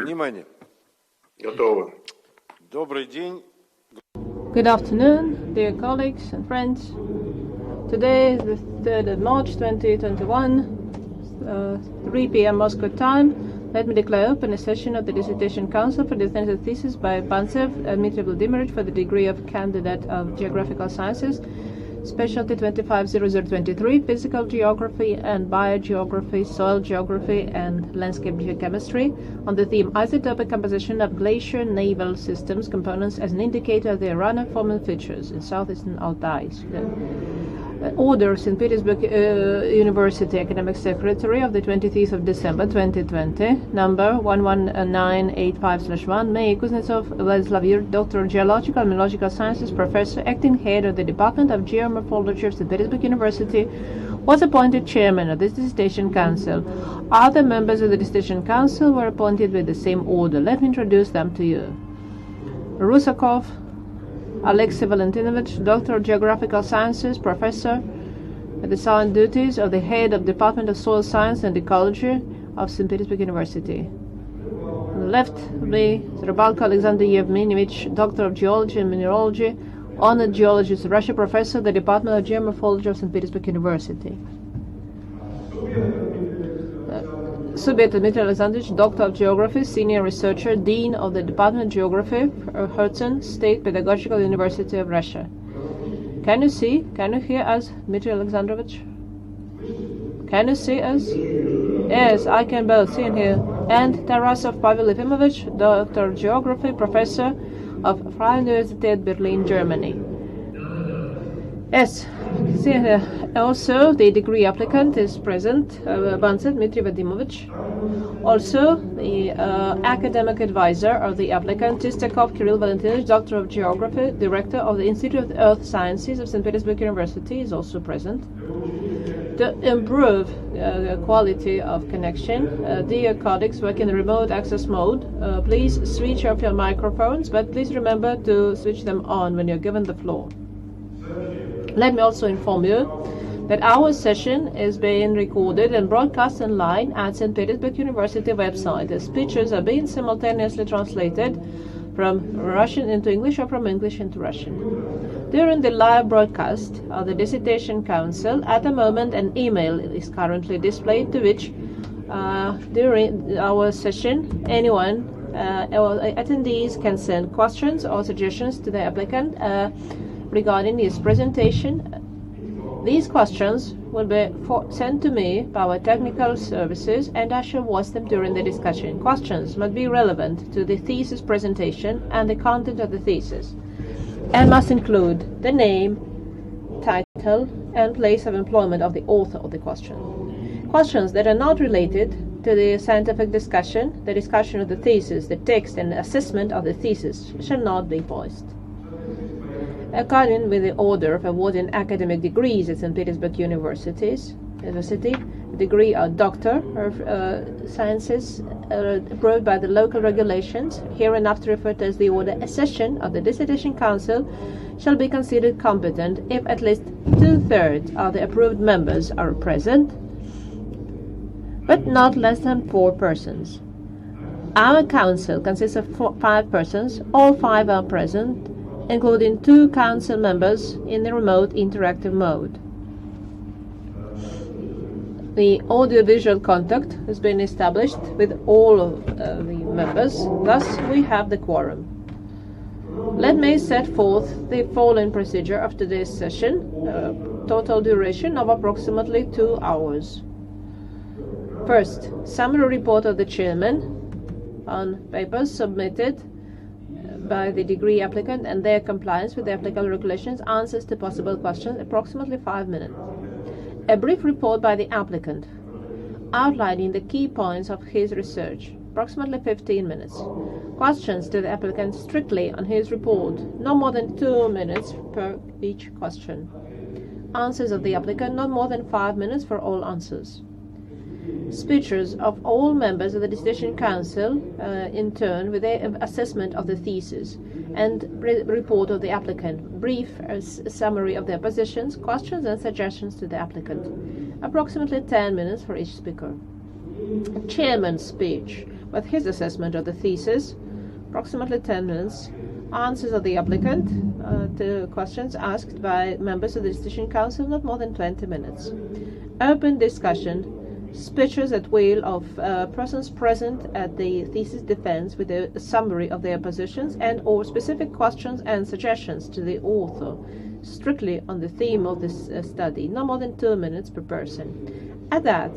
Внимание. Готово. Добрый день. Good afternoon, dear colleagues and friends. Today is the 3rd of March 2021, 3 p.m. Moscow time. Let me declare open a session of the Dissertation Council for the defensive thesis by Bantcev Dmitrii for the degree of Candidate of Geographical Sciences, Specialty 250023, Physical Geography and Biogeography, Soil Geography and Landscape Geochemistry, on the theme Isotopic Composition of glacio-nival systems components as an indicator of their runoff-forming features in South-Eastern Altai. Order St. Petersburg University Academic Secretary of the 23rd of December 2020, number 11985/1, May Kuznetsov Vladislavir, Doctor of Geological and Mineralogical Sciences, Professor, Acting Head of the Department of Geomorphology of St. Petersburg University, was appointed Chairman of the Dissertation Council. Other members of the Dissertation Council were appointed with the same order. Let me introduce them to you. Rusakov Alexey Valentinovich, Doctor of Geographical Sciences, Professor at the assigned duties of the Head of Department of Soil Science and Ecology of St. Petersburg University. On the left of me, Rybalko Alexander Yevmenovich, Doctor of Geology and Mineralogy, Honored Geologist, Russia, Professor at the Department of Geomorphology of St. Petersburg University. Subet Dmitrii Alexandrovich, Doctor of Geography, Senior Researcher, Dean of the Department of Geography, Herzen State Pedagogical University of Russia. Can you see? Can you hear us, Dmitrii Alexandrovich? Can you see us? Yes, I can both see and hear. And Tarasov Pavel Efimovich, Doctor of Geography, Professor of Freie Universität Berlin, Germany. Yes, see here. Also, the degree applicant is present, Bantcev Dmitrii Vadimovich. Also, the academic advisor of the applicant, Tistakov Kirill Valentinovich, Doctor of Geography, Director of the Institute of the Earth Sciences of St. Petersburg University, is also present. To improve the quality of connection, dear colleagues working in remote access mode, please switch off your microphones, but please remember to switch them on when you're given the floor. Let me also inform you that our session is being recorded and broadcast online at St. Petersburg University website. The speeches are being simultaneously translated from Russian into English or from English into Russian. During the live broadcast of the Dissertation Council, at the moment an email is currently displayed to which during our session anyone or attendees can send questions or suggestions to the applicant regarding his presentation. These questions will be sent to me by our technical services and I shall voice them during the discussion. Questions must be relevant to the thesis presentation and the content of the thesis and must include the name, title and place of employment of the author of the question. Questions that are not related to the scientific discussion, the discussion of the thesis, the text and assessment of the thesis shall not be voiced. According with the order of awarding academic degrees at St. Petersburg University, degree of Doctor of Sciences approved by the local regulations, hereinafter referred to as the order, a session of the Dissertation Council shall be considered competent if at least 2/3 of the approved members are present, but not less than 4 persons. Our council consists of 5 persons, all 5 are present, including 2 council members in the remote interactive mode. The audiovisual contact has been established with all of the members, thus we have the quorum. Let me set forth the following procedure of today's session, total duration of approximately 2 hours. First, summary report of the chairman on papers submitted by the degree applicant and their compliance with the applicable regulations, answers to possible questions, approximately 5 minutes. A brief report by the applicant, outlining the key points of his research, approximately 15 minutes. Questions to the applicant strictly on his report, no more than 2 minutes per each question. Answers of the applicant, not more than 5 minutes for all answers. Speeches of all members of the Dissertation Council in turn with their assessment of the thesis and report of the applicant, brief summary of their positions, questions and suggestions to the applicant. Approximately 10 minutes for each speaker. Chairman's speech with his assessment of the thesis, approximately 10 minutes, answers of the applicant to questions asked by members of the Dissertation Council, not more than 20 minutes. Open discussion, speeches at will of persons present at the thesis defense with a summary of their positions and or specific questions and suggestions to the author, strictly on the theme of this study, no more than 2 minutes per person. At that,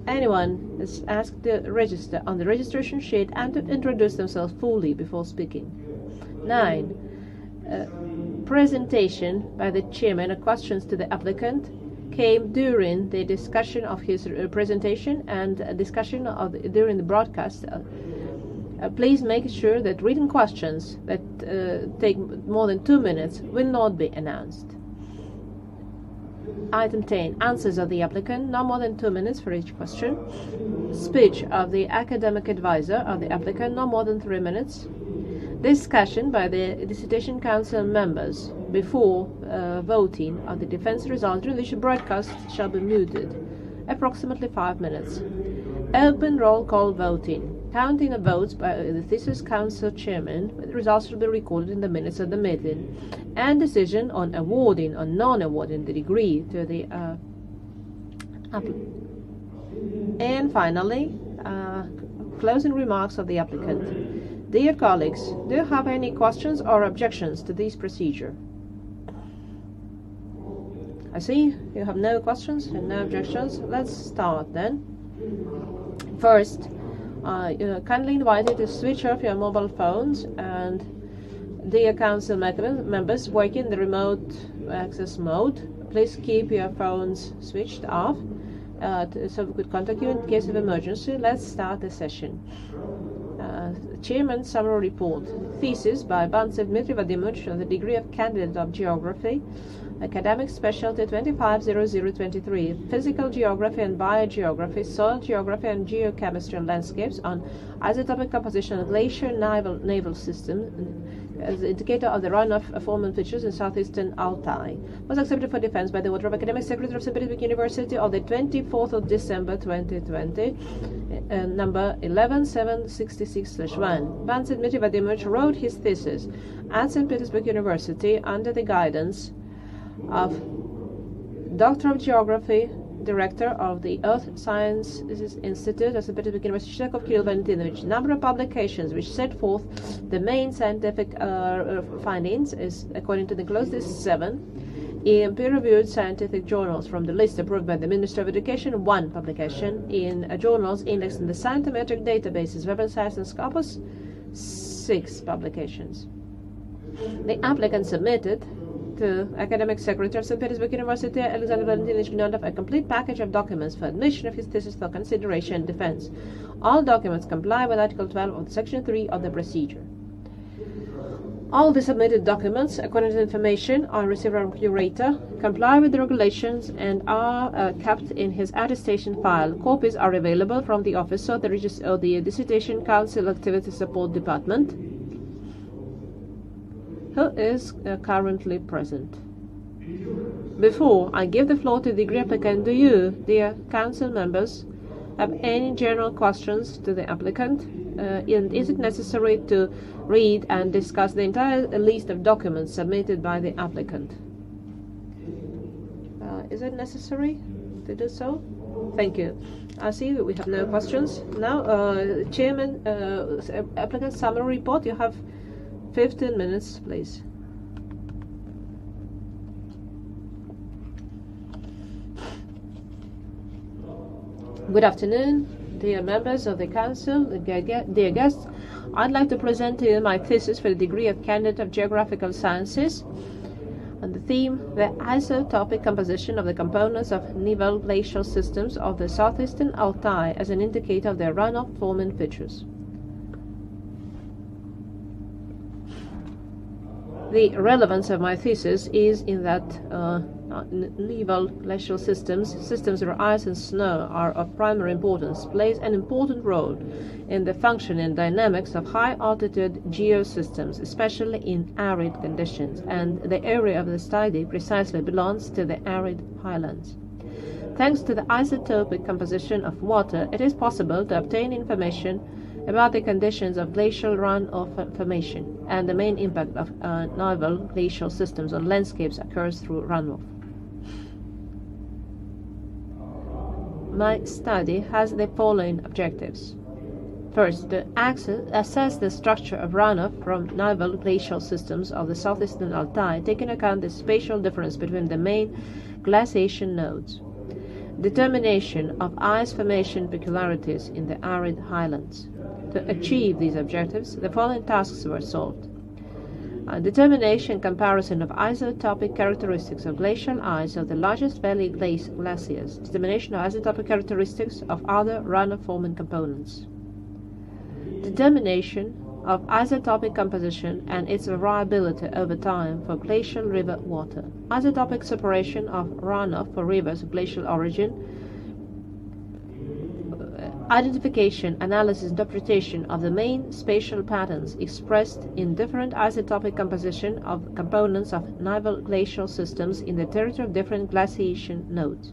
anyone is asked to register on the registration sheet and to introduce themselves fully before speaking. 9. Presentation by the chairman of questions to the applicant came during the discussion of his presentation and discussion during the broadcast. Please make sure that written questions that take more than 2 minutes will not be announced. Item 10. Answers of the applicant, no more than 2 minutes for each question. Speech of the academic advisor of the applicant, no more than 3 minutes. Discussion by the Dissertation Council members before voting on the defense result, during which broadcast shall be muted, approximately 5 minutes. Open roll call voting. Counting of votes by the Thesis Council chairman, the results will be recorded in the minutes of the meeting, and decision on awarding or non-awarding the degree to the applicant. And finally, closing remarks of the applicant. Dear colleagues, do you have any questions or objections to this procedure? I see you have no questions and no objections. Let's start then. First, kindly invite you to switch off your mobile phones, and dear council members working in the remote access mode, please keep your phones switched off so we could contact you in case of emergency. Let's start the session. Chairman's summary report. Thesis by Bantcev Dmitrii on the degree of candidate of geography, academic specialty 250023, physical geography and biogeography, soil geography and geochemistry and landscapes on isotopic composition of glacio-nival system as the indicator of the runoff-forming features in South-Eastern Altai. Was accepted for defense by the Order of Academic Secretary of St. Petersburg University on the 24th of December 2020, number 11766/1. Bantcev Dmitrii wrote his thesis at St. Petersburg University under the guidance of Doctor of Geography, Director of the Earth Sciences Institute of St. Petersburg University, Kirill Valentinovich. Number of publications which set forth the main scientific findings is, according to the close list, 7. In peer-reviewed scientific journals from the list approved by the Ministry of Education, 1 publication. In journals indexed in the scientific databases Web of Science and Scopus, 6 publications. The applicant submitted to Academic Secretary of St. Petersburg University, Alexander Valentinovich Gnodov, a complete package of documents for admission of his thesis for consideration and defense. All documents comply with Article 12 of Section 3 of the procedure. All the submitted documents, according to the information on receiver and curator, comply with the regulations and are kept in his attestation file. Copies are available from the office of the Dissertation Council Activity Support Department, who is currently present. Before I give the floor to the degree applicant, do you, dear council members, have any general questions to the applicant? And is it necessary to read and discuss the entire list of documents submitted by the applicant? Is it necessary to do so? Thank you. I see that we have no questions. Now, Chairman, applicant summary report, you have 15 minutes, please. Good afternoon, dear members of the Council, dear guests. I'd like to present to you my thesis for the degree of candidate of geographical sciences on the theme, the isotopic composition of the components of nival glacial systems of the South-Eastern Altai as an indicator of their runoff-forming features. The relevance of my thesis is in that nival glacial systems where ice and snow are of primary importance, plays an important role in the function and dynamics of high-altitude geosystems, especially in arid conditions, and the area of the study precisely belongs to the arid highlands. Thanks to the isotopic composition of water, it is possible to obtain information about the conditions of glacial runoff formation and the main impact of nival glacial systems on landscapes occurs through runoff. My study has the following objectives. First, to assess the structure of runoff from nival glacial systems of the South-Eastern Altai, taking account the spatial difference between the main glaciation nodes. Determination of ice formation peculiarities in the arid highlands. To achieve these objectives, the following tasks were solved. Determination and comparison of isotopic characteristics of glacial ice of the largest valley glaciers. Determination of isotopic characteristics of other runoff-forming components. Determination of isotopic composition and its variability over time for glacial river water. Isotopic separation of runoff for rivers of glacial origin. Identification, analysis, interpretation of the main spatial patterns expressed in different isotopic composition of components of nival glacial systems in the territory of different glaciation nodes.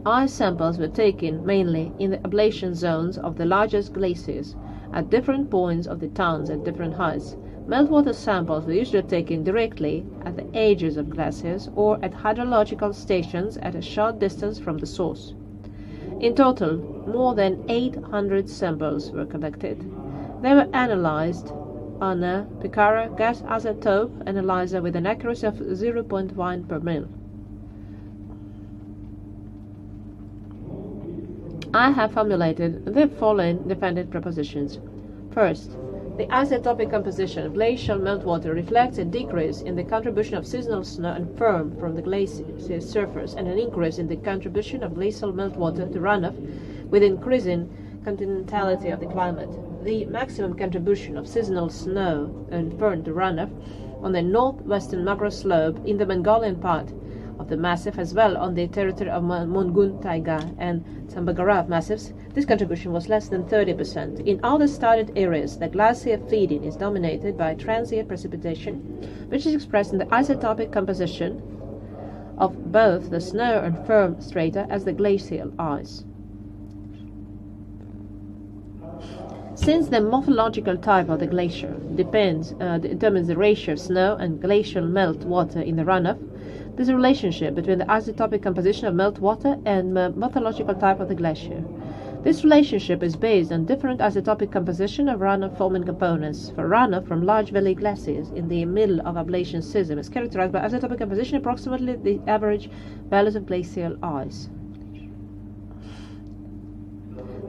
Ice samples were taken mainly in the ablation zones of the largest glaciers at different points of the towns at different heights. Meltwater samples were usually taken directly at the edges of glaciers or at hydrological stations at a short distance from the source. In total, more than 800 samples were collected. They were analyzed on a Picara gas isotope analyzer with an accuracy of 0.1 per mil. I have formulated the following defended propositions. First, the isotopic composition of glacial meltwater reflects a decrease in the contribution of seasonal snow and firm from the glacier surface and an increase in the contribution of glacial meltwater to runoff with increasing continentality of the climate. The maximum contribution of seasonal snow and firm to runoff on the northwestern macro slope in the Mongolian part of the massif as well on the territory of Mongun Taiga and Tsambagarav massifs, this contribution was less than 30%. In other studied areas, the glacier feeding is dominated by transient precipitation, which is expressed in the isotopic composition of both the snow and firm strata as the glacial ice. Since the morphological type of the glacier determines the ratio of snow and glacial melt water in the runoff, there's a relationship between the isotopic composition of meltwater and the morphological type of the glacier. This relationship is based on different isotopic composition of runoff-forming components. For runoff from large valley glaciers in the middle of ablation system is characterized by isotopic composition approximately the average values of glacial ice.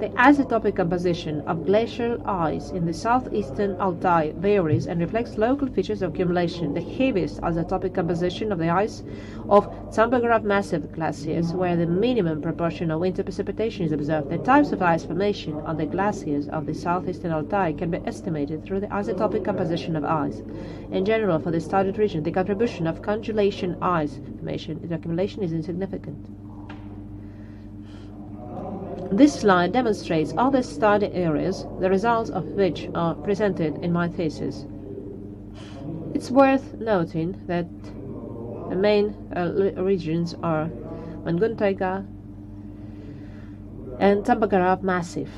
The isotopic composition of glacial ice in the South-Eastern Altai varies and reflects local features of accumulation. The heaviest isotopic composition of the ice of Tsambagarav massive glaciers, where the minimum proportion of winter precipitation is observed. The types of ice formation on the glaciers of the South-Eastern Altai can be estimated through the isotopic composition of ice. In general, for the studied region, the contribution of congelation ice formation in accumulation is insignificant. This slide demonstrates other study areas, the results of which are presented in my thesis. It's worth noting that the main regions are Mongun Taiga and Tsambagarav Massif.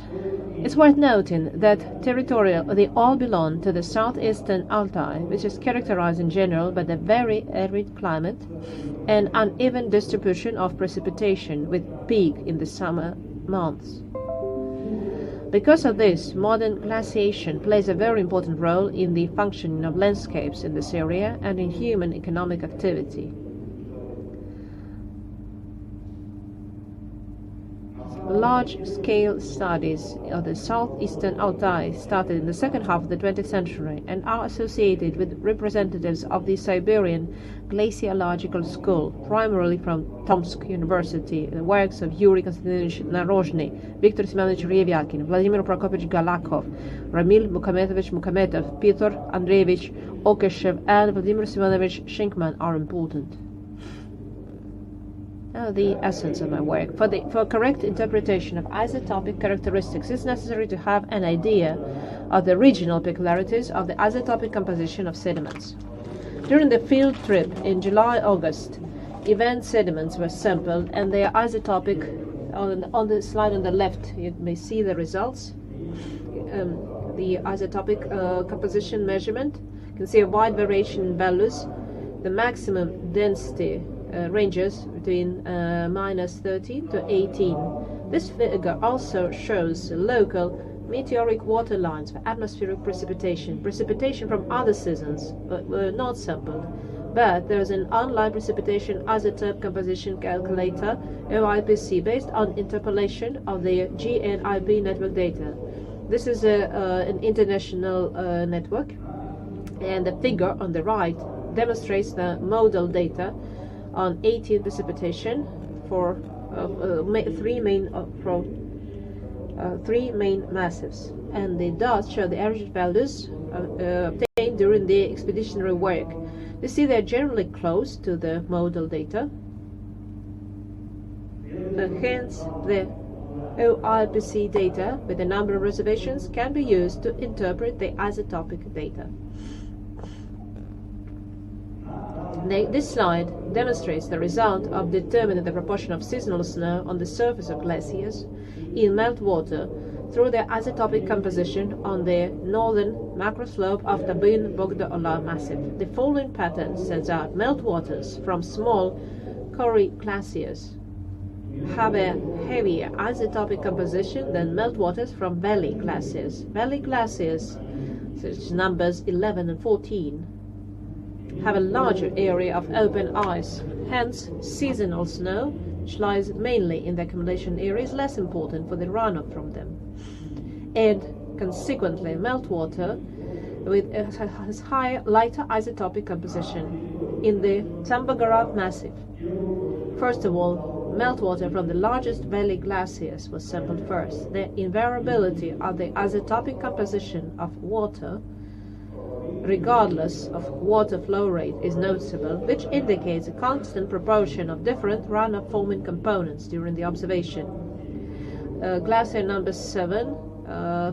It's worth noting that they all belong to the South-Eastern Altai, which is characterized in general by the very arid climate and uneven distribution of precipitation with peak in the summer months. Because of this, modern glaciation plays a very important role in the functioning of landscapes in this area and in human economic activity. Large-scale studies of the South-Eastern Altai started in the second half of the 20th century and are associated with representatives of the Siberian Glaciological School, primarily from Tomsk University, the works of Yuri Konstantinovich Narozhny, Viktor Semyonovich Revyakin, Vladimir Prokopyevich Galakov, Ramil Mukhamatovich Mukhametov, Pyotr Andreevich Okeshev, and Vladimir Semyonovich Shinkman are important. Now the essence of my work. For correct interpretation of isotopic characteristics, it's necessary to have an idea of the regional peculiarities of the isotopic composition of sediments. During the field trip in July-August, event sediments were sampled and their isotopic, on the slide on the left you may see the results. the isotopic composition measurement. You can see a wide variation in values. The maximum density ranges between minus 13 to 18. This figure also shows local meteoric water lines for atmospheric precipitation. Precipitation from other seasons were not sampled, but there is an online precipitation isotope composition calculator, OIPC, based on interpolation of the GNIP network data. This is an international network, and the figure on the right demonstrates the modal data on 18 precipitation for three main massives, and the dots show the average values obtained during the expeditionary work. You see they're generally close to the modal data, hence the OIPC data with a number of reservations can be used to interpret the isotopic data. This slide demonstrates the result of determining the proportion of seasonal snow on the surface of glaciers in meltwater through their isotopic composition on the northern macroslope of the Tabyn-Bogda-Ola massif. The following pattern sends out meltwaters from small Kori glaciers have a heavier isotopic composition than meltwaters from valley glaciers. Valley glaciers, such as numbers 11 and 14, have a larger area of open ice. Hence, seasonal snow, which lies mainly in the accumulation area, is less important for the runoff from them. And consequently, meltwater with has higher, lighter isotopic composition in the Tambagarav massif. First of all, meltwater from the largest valley glaciers was sampled first. The invariability of the isotopic composition of water, regardless of water flow rate, is noticeable, which indicates a constant proportion of different runoff-forming components during the observation. Glacier number 7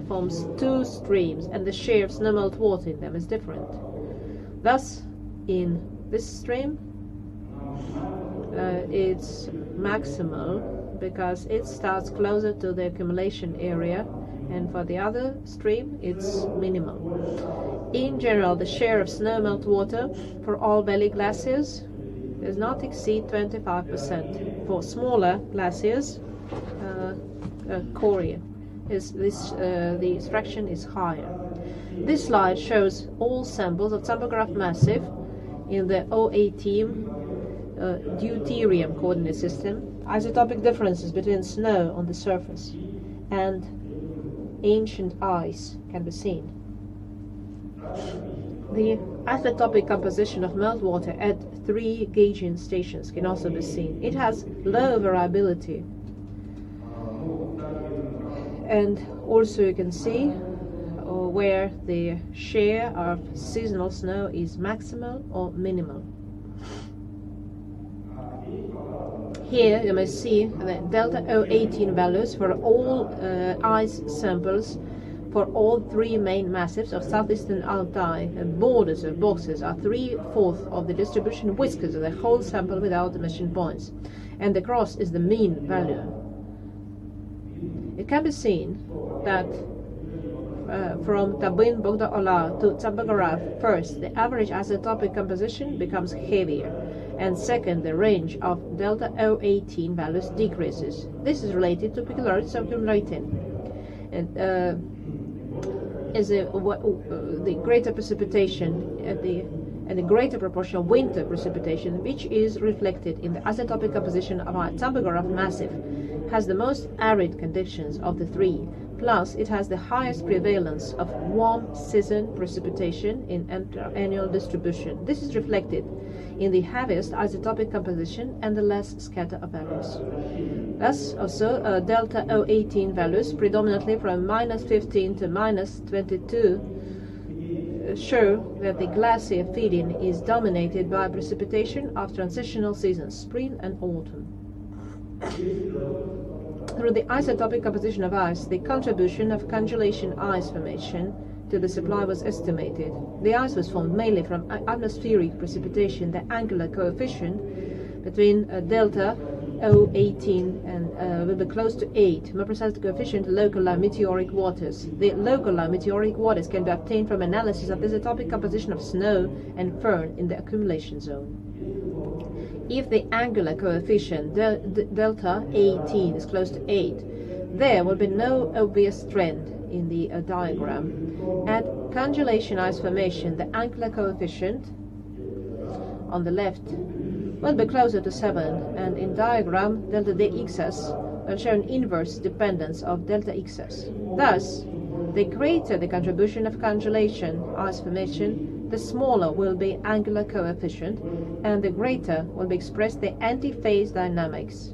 forms two streams, and the share of snowmelt water in them is different. Thus, in this stream, it's maximal because it starts closer to the accumulation area, and for the other stream it's minimal. In general, the share of snowmelt water for all valley glaciers does not exceed 25%. For smaller glaciers, Kori, the fraction is higher. This slide shows all samples of Tambagarav massif in the 018 deuterium coordinate system. Isotopic differences between snow on the surface and ancient ice can be seen. The isotopic composition of meltwater at 3 gauging stations can also be seen. It has low variability, and also you can see where the share of seasonal snow is maximal or minimal. Here you may see the delta 018 values for all ice samples for all 3 main massifs of South-Eastern Altai, and borders of boxes are 3/4 of the distribution whiskers of the whole sample without the mission points, and the cross is the mean value. It can be seen that from Tabyn-Bogda-Ola to Tambagarav, first, the average isotopic composition becomes heavier, and second, the range of delta 018 values decreases. This is related to peculiarities of accumulating, and the greater precipitation and the greater proportion of winter precipitation, which is reflected in the isotopic composition of our Tambagarav massif, has the most arid conditions of the 3. Plus, it has the highest prevalence of warm season precipitation in annual distribution. This is reflected in the heaviest isotopic composition and the less scatter of values. Thus, also, delta 018 values, predominantly from -15 to -22, show that the glacier feeding is dominated by precipitation of transitional seasons, spring and autumn. Through the isotopic composition of ice, the contribution of congelation ice formation to the supply was estimated. The ice was formed mainly from atmospheric precipitation. The angular coefficient between delta 018 and will be close to 8. More precisely, the coefficient localized meteoric waters. The localized meteoric waters can be obtained from analysis of the isotopic composition of snow and firn in the accumulation zone. If the angular coefficient delta 18 is close to 8, there will be no obvious trend in the diagram. At congelation ice formation, the angular coefficient on the left will be closer to 7, and in diagram delta dxs will show an inverse dependence of delta xs. Thus, the greater the contribution of congelation ice formation, the smaller will be angular coefficient, and the greater will be expressed the anti-phase dynamics.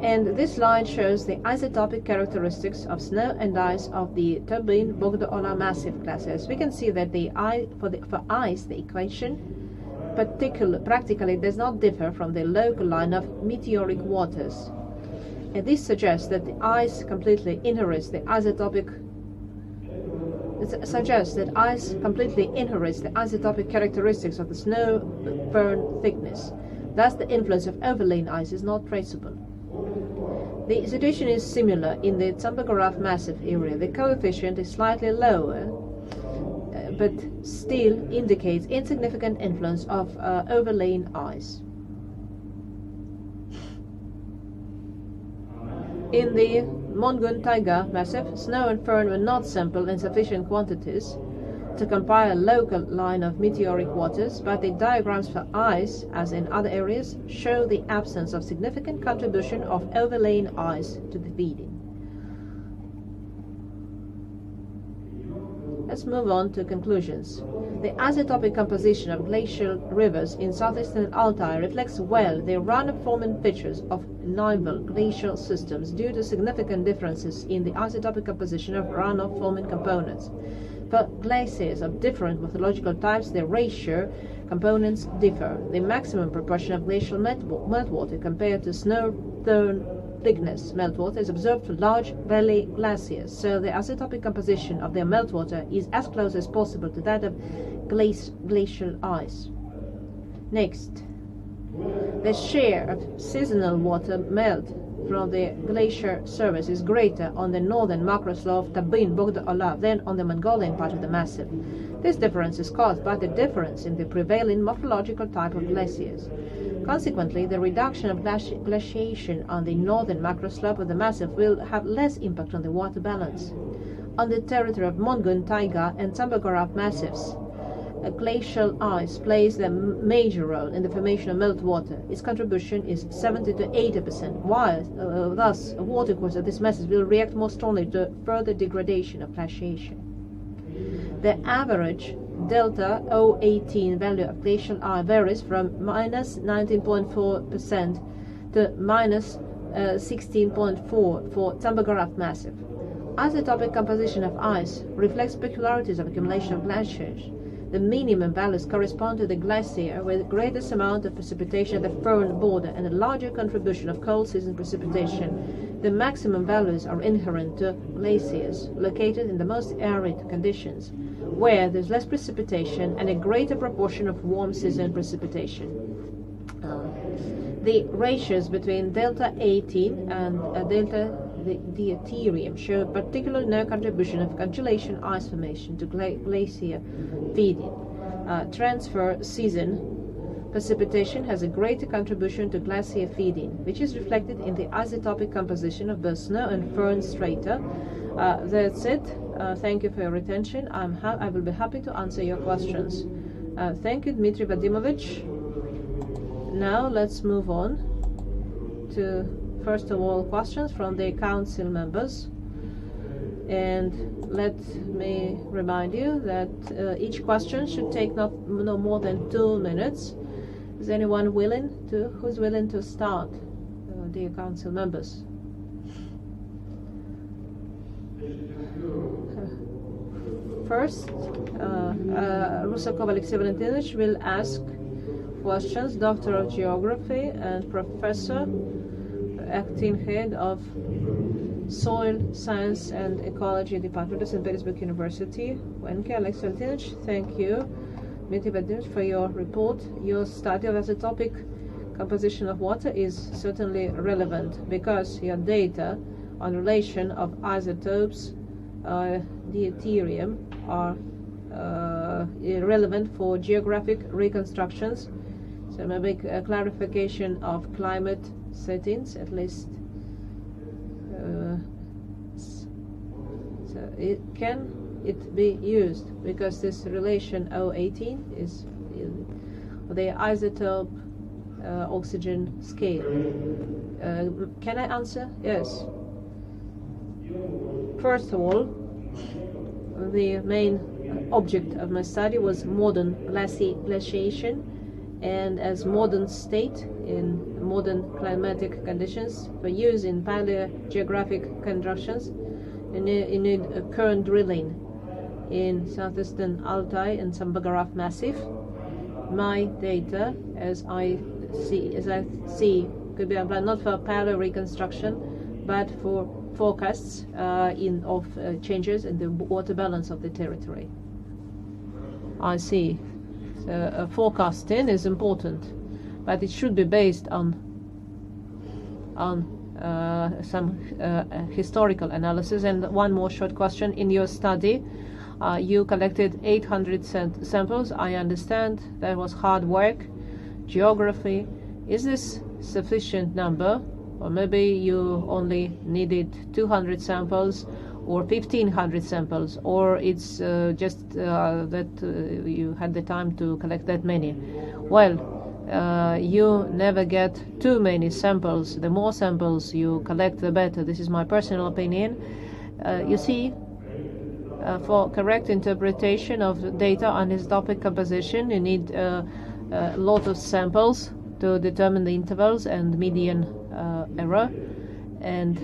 And this slide shows the isotopic characteristics of snow and ice of the Turbine-Bogdo-Ola massive glaciers. We can see that for ice, the equation practically does not differ from the local line of meteoric waters. And this suggests that the ice completely inherits the isotopic characteristics of the snow firn thickness. Thus, the influence of overlain ice is not traceable. The situation is similar in the Tsambagorov massive area. The coefficient is slightly lower, but still indicates insignificant influence of overlain ice. In the Mongun Taiga massif, snow and firn were not sampled in sufficient quantities to compile a local line of meteoric waters, but the diagrams for ice, as in other areas, show the absence of significant contribution of overlain ice to the feeding. Let's move on to conclusions. The isotopic composition of glacial rivers in South-Eastern Altai reflects well the runoff-forming features of nival glacial systems due to significant differences in the isotopic composition of runoff-forming components. For glaciers of different morphological types, the ratio components differ. The maximum proportion of glacial meltwater compared to snow-firn thickness meltwater is observed for large valley glaciers, so the isotopic composition of their meltwater is as close as possible to that of glacial ice. Next, the share of seasonal water melt from the glacier surface is greater on the northern macroslope Turbine-Bogdo-Ola than on the Mongolian part of the massif. This difference is caused by the difference in the prevailing morphological type of glaciers. Consequently, the reduction of glaciation on the northern macroslope of the massif will have less impact on the water balance. On the territory of Mongun, Taiga, and Tsambagorov massifs, glacial ice plays a major role in the formation of meltwater. Its contribution is 70 to 80%, while thus a watercourse of this massif will react more strongly to further degradation of glaciation. The average delta 018 value of glacial ice varies from minus 19.4% to minus 16.4% for Tsambagorov massif. Isotopic composition of ice reflects peculiarities of accumulation of glaciers. The minimum values correspond to the glacier with the greatest amount of precipitation at the firn border and a larger contribution of cold season precipitation. The maximum values are inherent to glaciers located in the most arid conditions, where there's less precipitation and a greater proportion of warm season precipitation. The ratios between delta 18 and delta deuterium show particularly no contribution of congelation ice formation to glacier feeding. Transfer season precipitation has a greater contribution to glacier feeding, which is reflected in the isotopic composition of both snow and firn strata. That's it. Thank you for your attention. I will be happy to answer your questions. Thank you, Dmitrii Vadimovich. Now let's move on to, first of all, questions from the council members. And let me remind you that each question should take no more than 2 minutes. Is anyone who's willing to start, dear council members? First, Rusakov Alexey Valentinovich will ask questions, Doctor of Geography and Professor, acting head of Soil Science and Ecology Department of St. Petersburg University. Wenke Alexey Valentinovich, thank you, Dmitrii Vadimovich, for your report. Your study of isotopic composition of water is certainly relevant because your data on relation of isotopes deuterium are relevant for geographic reconstructions. So maybe a clarification of climate settings at least. So can it be used because this relation 018 is the isotope oxygen scale. Can I answer? Yes. First of all, the main object of my study was modern glaciation, and as modern state in modern climatic conditions for use in paleogeographic constructions, you need a current drilling in South-Eastern Altai and Sambagaraf Massif. My data, as I see, could be applied not for paleo reconstruction, but for forecasts of changes in the water balance of the territory. I see. So forecasting is important, but it should be based on some historical analysis. And one more short question: in your study, you collected 800 samples. I understand that was hard work. Geography, is this sufficient number, or maybe you only needed 200 samples or 1,500 samples, or it's just that you had the time to collect that many? Well, you never get too many samples. The more samples you collect, the better. This is my personal opinion. You see, for correct interpretation of data on isotopic composition, you need a lot of samples to determine the intervals and median error. And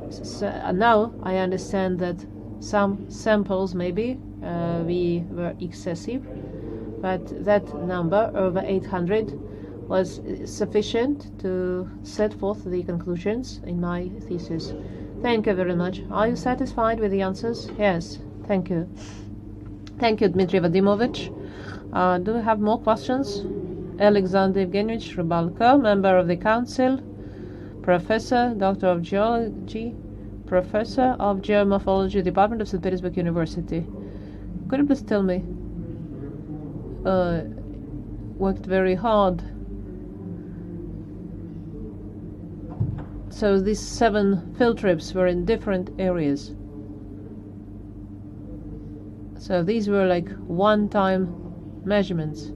so now I understand that some samples maybe we were excessive, but that number over 800 was sufficient to set forth the conclusions in my thesis. Thank you very much. Are you satisfied with the answers? Yes, thank you. Thank you, Dmitrii Vadimovich. Do we have more questions? Alexander Evgenievich Rybalko, member of the council, professor, doctor of geology, professor of geomorphology, Department of St. Petersburg University. Could you please tell me? Worked very hard. So these 7 field trips were in different areas. So these were like one-time measurements.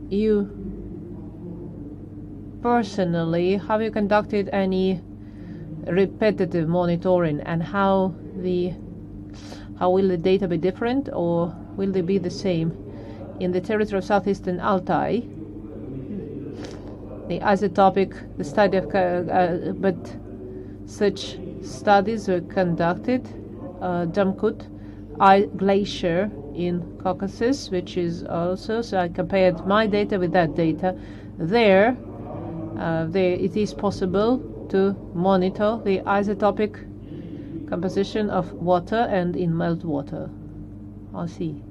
You personally, have you conducted any repetitive monitoring, and how will the data be different, or will they be the same? In the territory of South-Eastern Altai, the study of, but such studies were conducted. Damkut Glacier in Caucasus, which is also, so I compared my data with that data. There it is possible to monitor the isotopic composition of water and in meltwater. I see.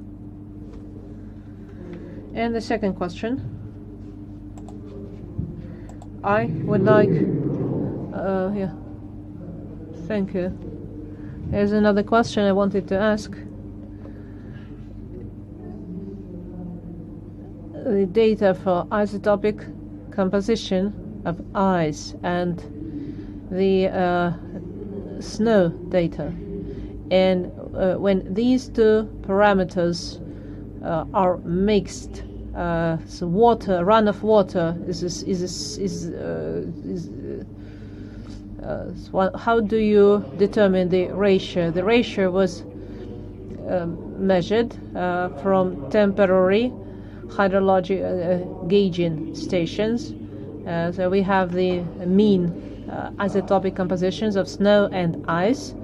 And the second question, I would like, yeah, thank you. There's another question I wanted to ask. The data for isotopic composition of ice and the snow data, and when these two parameters are mixed, so water, runoff water how do you determine the ratio? The ratio was measured from temporary hydrologic gauging stations. So we have the mean isotopic compositions of snow and ice,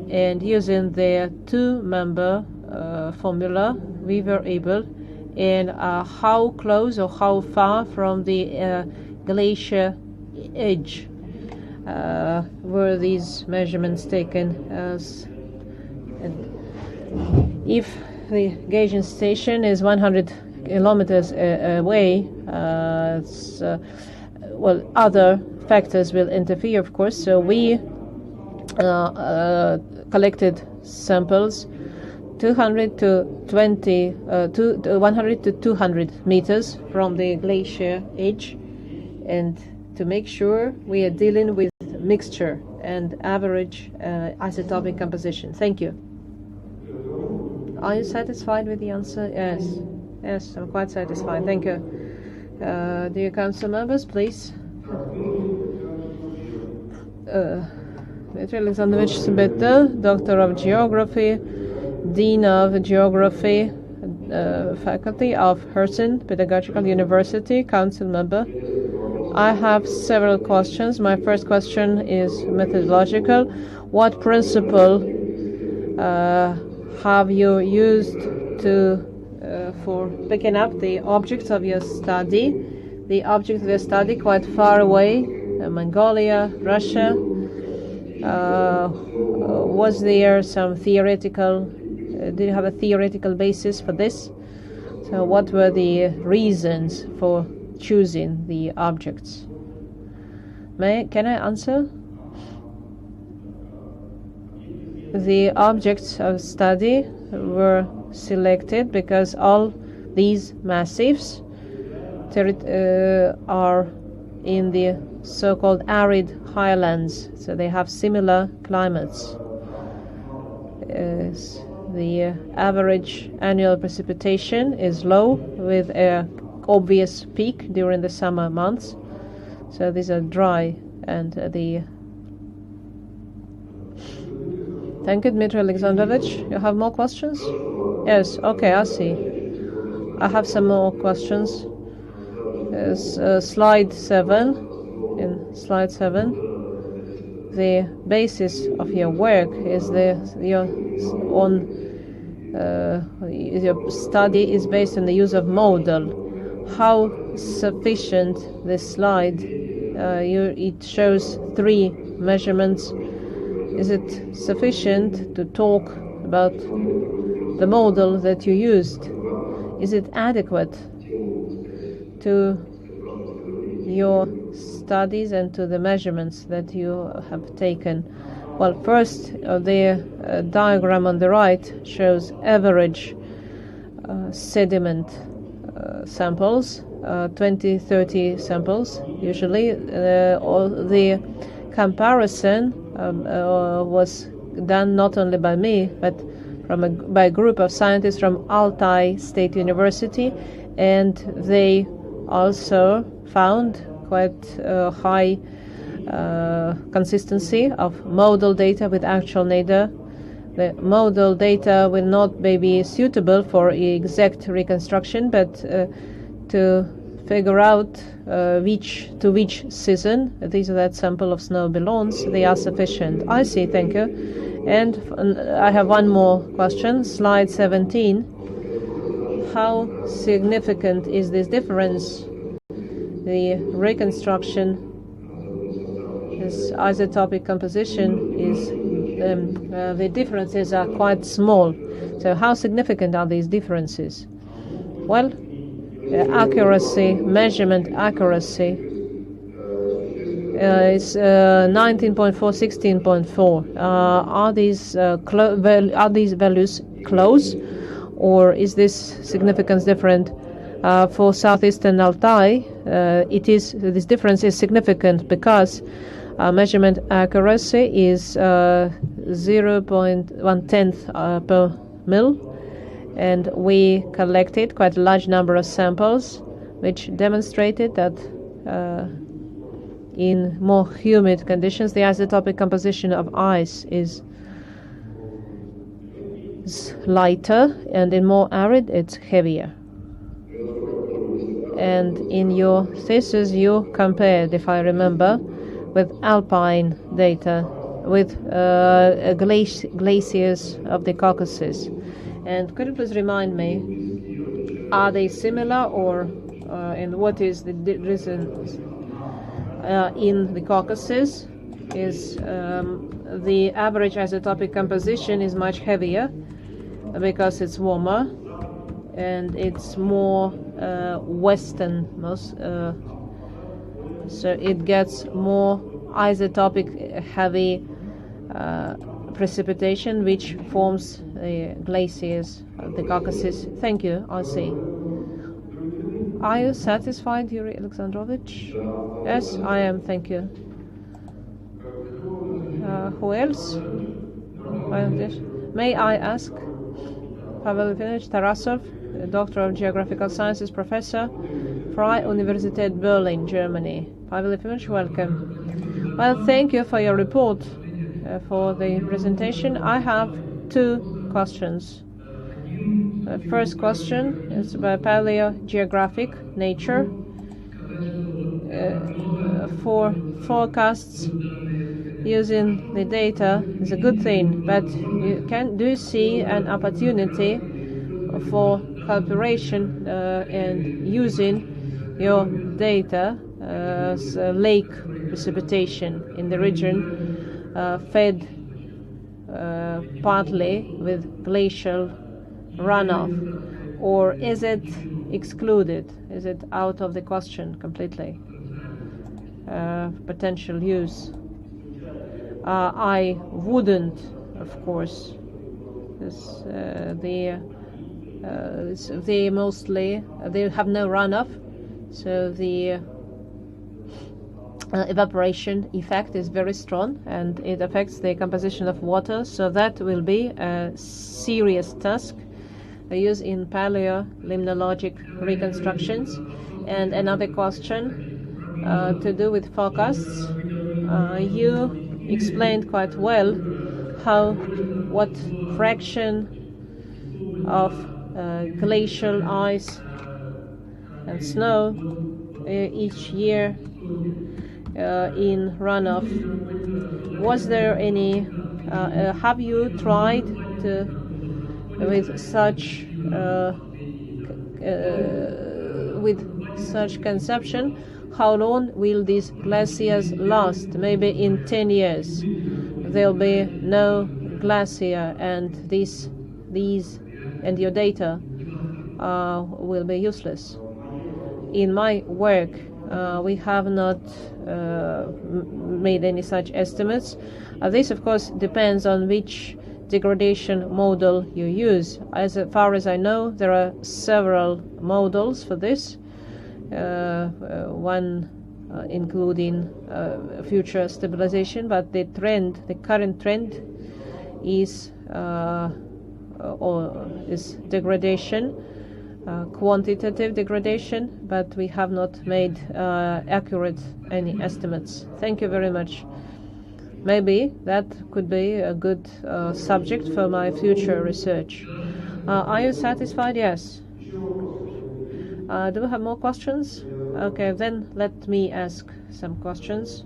and using the two-member formula, we were able, and how close or how far from the glacier edge were these measurements taken. And if the gauging station is 100 kilometers away, other factors will interfere, of course. So we collected samples 100 to 200 meters from the glacier edge, and to make sure we are dealing with mixture and average isotopic composition. Thank you. Are you satisfied with the answer? Yes. Yes, I'm quite satisfied. Thank you. Dear council members, please. Dmitrii Alexandrovich Sibeta, Doctor of Geography, Dean of Geography, Faculty of Herzen Pedagogical University, Council Member. I have several questions. My first question is methodological. What principle have you used for picking up the objects of your study? The objects of your study quite far away, Mongolia, Russia. Was there some theoretical, did you have a theoretical basis for this? So what were the reasons for choosing the objects? Can I answer? The objects of study were selected because all these massifs are in the so-called arid highlands, so they have similar climates. The average annual precipitation is low with an obvious peak during the summer months, so these are dry. And Thank you, Dmitrii Alexandrovich. You have more questions? Yes, okay, I see. I have some more questions. Slide 7. In slide 7, the basis of your work is your study is based on the use of model. How sufficient this slide? It shows 3 measurements. Is it sufficient to talk about the model that you used? Is it adequate to your studies and to the measurements that you have taken? Well, first, the diagram on the right shows average sediment samples, 20-30 samples usually. The comparison was done not only by me, but by a group of scientists from Altai State University, and they also found quite high consistency of model data with actual data. The model data will not be suitable for exact reconstruction, but to figure out which season that sample of snow belongs, they are sufficient. I see, thank you. And I have one more question, slide 17. How significant is this difference? The reconstruction, this isotopic composition is, the differences are quite small. So how significant are these differences? Well, accuracy, measurement accuracy is 19.4, 16.4. Are these values close, or is this significance different? For South-Eastern Altai, this difference is significant because measurement accuracy is 0.1/10 per mil, and we collected quite a large number of samples, which demonstrated that in more humid conditions, the isotopic composition of ice is lighter, and in more arid, it's heavier. And in your thesis, you compared, if I remember, with alpine data, with glaciers of the Caucasus. And could you please remind me, are they similar, or and what is the reason? In the Caucasus, is the average isotopic composition is much heavier because it's warmer, and it's more westernmost, so it gets more isotopic heavy precipitation, which forms the glaciers, the Caucasus. Thank you, I see. Are you satisfied, Yuri Alexandrovich? Yes, I am, thank you. Who else? May I ask? Pavel Ivanovich Tarasov, Doctor of Geographical Sciences, Professor, Freie Universität Berlin, Germany. Pavel Ivanovich, welcome. Well, thank you for your report, for the presentation. I have two questions. The first question is about paleogeographic nature. For forecasts, using the data is a good thing, but do you see an opportunity for cooperation and using your data as lake precipitation in the region fed partly with glacial runoff, or is it excluded? Is it out of the question completely? Potential use. I wouldn't, of course. They mostly they have no runoff, so the evaporation effect is very strong, and it affects the composition of water. So that will be a serious task used in paleolimnologic reconstructions. And another question to do with forecasts. You explained quite well what fraction of glacial ice and snow each year in runoff. Was there any? Have you tried to, with such conception? How long will these glaciers last? Maybe in 10 years there'll be no glacier, and these and your data will be useless. In my work, we have not made any such estimates. This, of course, depends on which degradation model you use. As far as I know, there are several models for this. One including future stabilization, but the current trend is degradation, quantitative degradation, but we have not made accurate any estimates. Thank you very much. Maybe that could be a good subject for my future research. Are you satisfied? Yes. Do we have more questions? Okay, then let me ask some questions.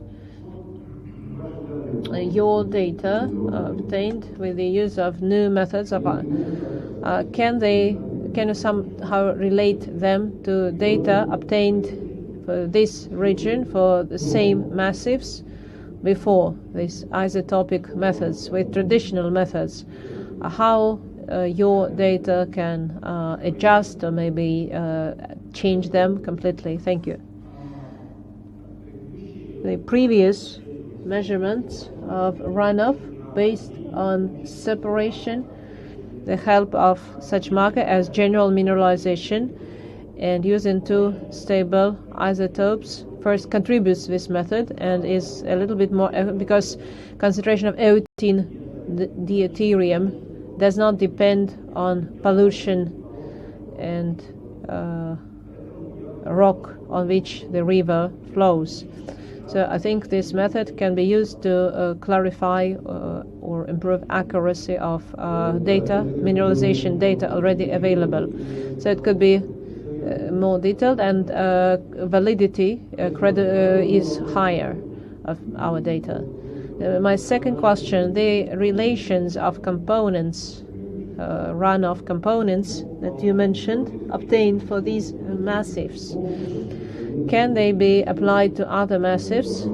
Your data obtained with the use of new methods of can you somehow relate them to data obtained for this region for the same massives before these isotopic methods with traditional methods? How your data can adjust or maybe change them completely? Thank you. The previous measurements of runoff based on separation, the help of such marker as general mineralization, and using two stable isotopes first contributes this method and is a little bit more because concentration of eutene deuterium does not depend on pollution and rock on which the river flows. So I think this method can be used to clarify or improve accuracy of data, mineralization data already available. So it could be more detailed, and validity is higher of our data. My second question, the relations of components, runoff components that you mentioned, obtained for these massives. Can they be applied to other massives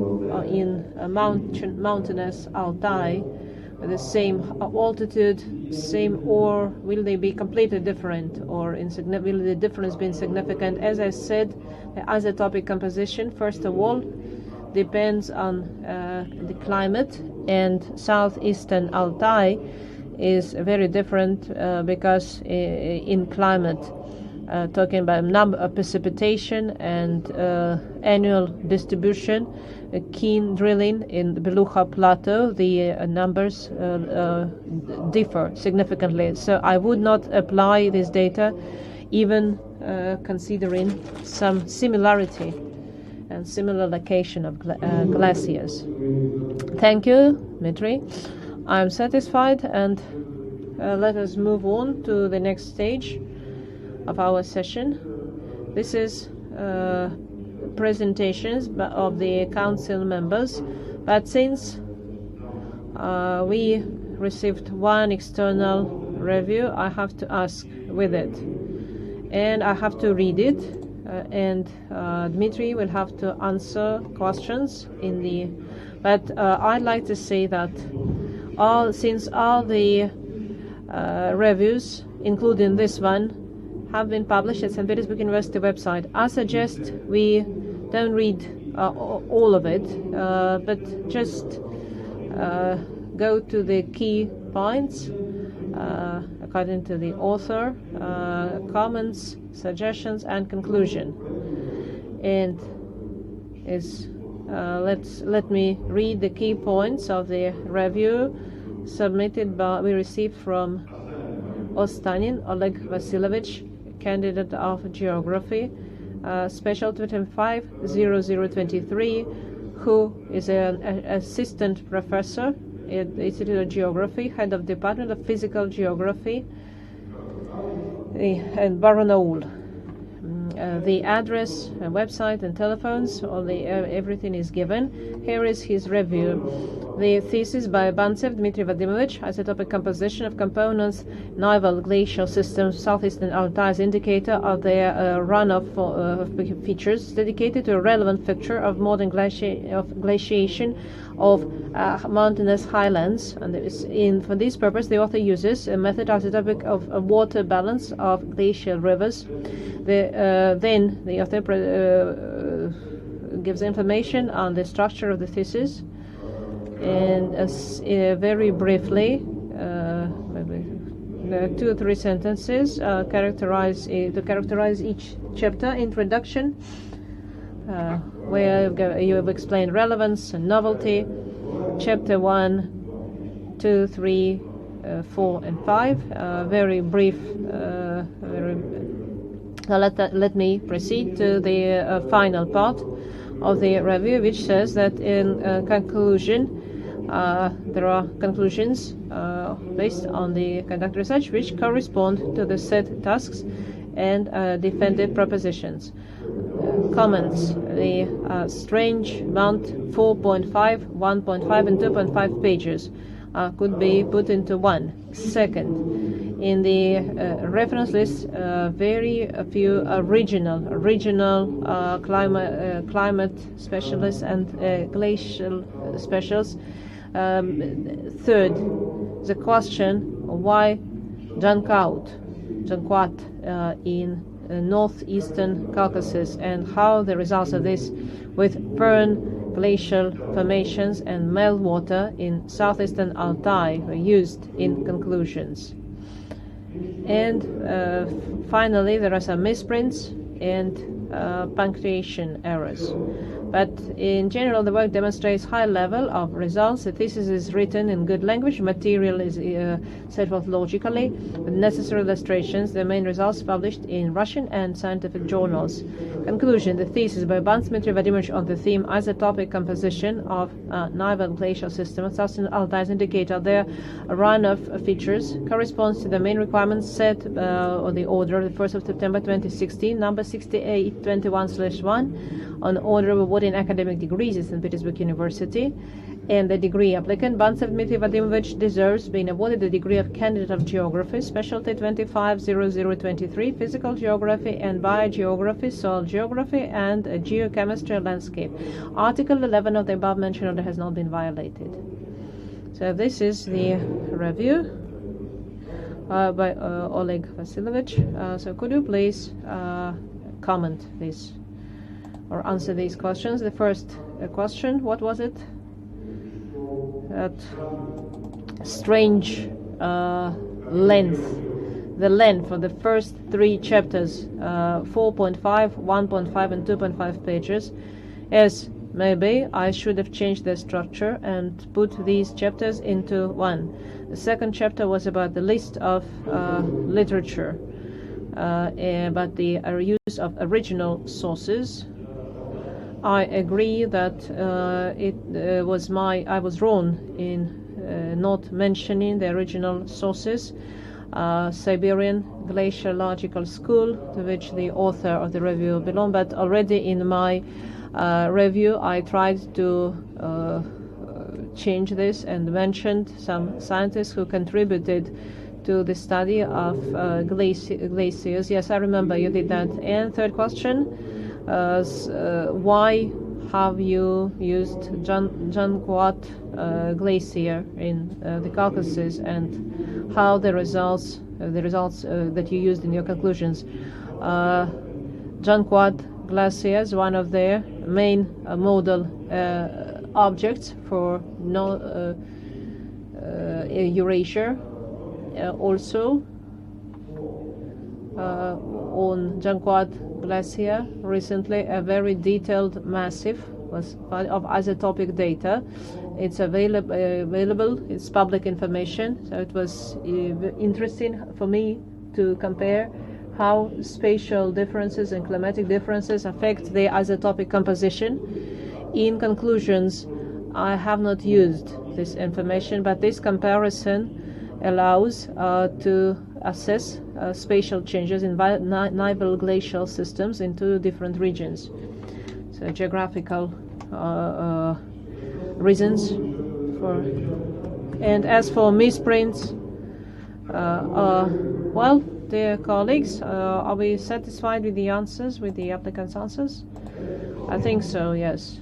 in mountainous Altai the same altitude, same, or will they be completely different, or will the difference be insignificant? As I said, the isotopic composition, first of all, depends on the climate, and South-Eastern Altai is very different because in climate, talking about number of precipitation and annual distribution, keen drilling in the Beluga Plateau, the numbers differ significantly. So I would not apply this data even considering some similarity and similar location of glaciers. Thank you, Dmitrii. I'm satisfied, and let us move on to the next stage of our session. This is presentations of the council members, but since we received one external review, I have to ask with it, and I have to read it, and Dmitrii will have to answer questions in the. But I'd like to say that since all the reviews, including this one, have been published at St. Petersburg University website, I suggest we don't read all of it, but just go to the key points according to the author, comments, suggestions, and conclusion. And let me read the key points of the review we received from Ostanin Oleg Vasilovich, candidate of geography, specialty 250023, who is an assistant professor at the Institute of Geography, head of Department of Physical Geography, and Baranaul. The address, website, and telephones, everything is given. Here is his review. The thesis by Bantcev Dmitrii Vadimovich, Isotopic Composition of Components, Nival Glacial Systems, South-Eastern Altai, is indicator of their runoff features, dedicated to a relevant feature of modern glaciation of mountainous highlands. And for this purpose, the author uses a method isotopic of water balance of glacial rivers. Then the author gives information on the structure of the thesis, and very briefly, maybe 2 or 3 sentences to characterize each chapter. Introduction, where you have explained relevance and novelty. Chapter 1, 2, 3, 4, and 5. Very brief. Let me proceed to the final part of the review, which says that in conclusion, there are conclusions based on the conduct research which correspond to the set tasks and defended propositions. Comments: the strange amount 4.5, 1.5, and 2.5 pages could be put into one. Second, in the reference list, very few regional climate specialists and glacial specialists. Third, the question why Jankaut in northeastern Caucasus, and how the results of this with Perm glacial formations and meltwater in southeastern Altai were used in conclusions. And finally, there are some misprints and punctuation errors. But in general, the work demonstrates high level of results. The thesis is written in good language. Material is set forth logically with necessary illustrations. The main results published in Russian and scientific journals. Conclusion: the thesis by Bantcev Dmitrii Vadimovich on the theme isotopic composition of Nival glacial system of South-Eastern Altai indicator their runoff features corresponds to the main requirements set on the order of the 1st of September 2016, number 6821/1, on order of awarding academic degrees at St. Petersburg University, and the degree applicant Bantcev Dmitrii Vadimovich deserves being awarded the degree of candidate of geography, specialty 250023, physical geography and biogeography, soil geography, and geochemistry landscape. Article 11 of the above mentioned order has not been violated. So this is the review by Oleg Vasilovich. So could you please comment this or answer these questions? The first question, what was it? That strange length. The length for the first 3 chapters, 4.5, 1.5 and 2.5 pages. Yes, maybe I should have changed the structure and put these chapters into one. The second chapter was about the list of literature, but the use of original sources. I agree that I was wrong in not mentioning the original sources. Siberian Glaciological School, to which the author of the review belonged, but already in my review I tried to change this and mentioned some scientists who contributed to the study of glaciers. Yes, I remember you did that. And third question, why have you used Janquat Glacier in the Caucasus, and how the results that you used in your conclusions? Janquat Glacier is one of their main model objects for Eurasia. Also, on Janquat Glacier recently a very detailed massive of isotopic data. It's available, it's public information, so it was interesting for me to compare how spatial differences and climatic differences affect the isotopic composition. In conclusions, I have not used this information, but this comparison allows to assess spatial changes in nival glacial systems in 2 different regions. So geographical reasons for. And as for misprints, well, dear colleagues, are we satisfied with the answers, with the applicant's answers? I think so, yes.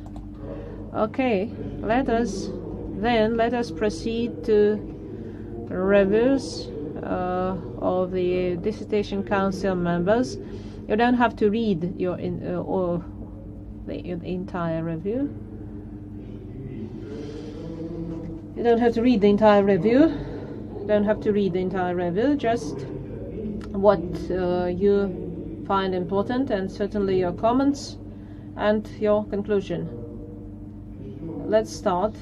Okay, let us proceed to reviews of the Dissertation Council members. You don't have to read your the entire review. You don't have to read the entire review. Just what you find important, and certainly your comments and your conclusion. Let's start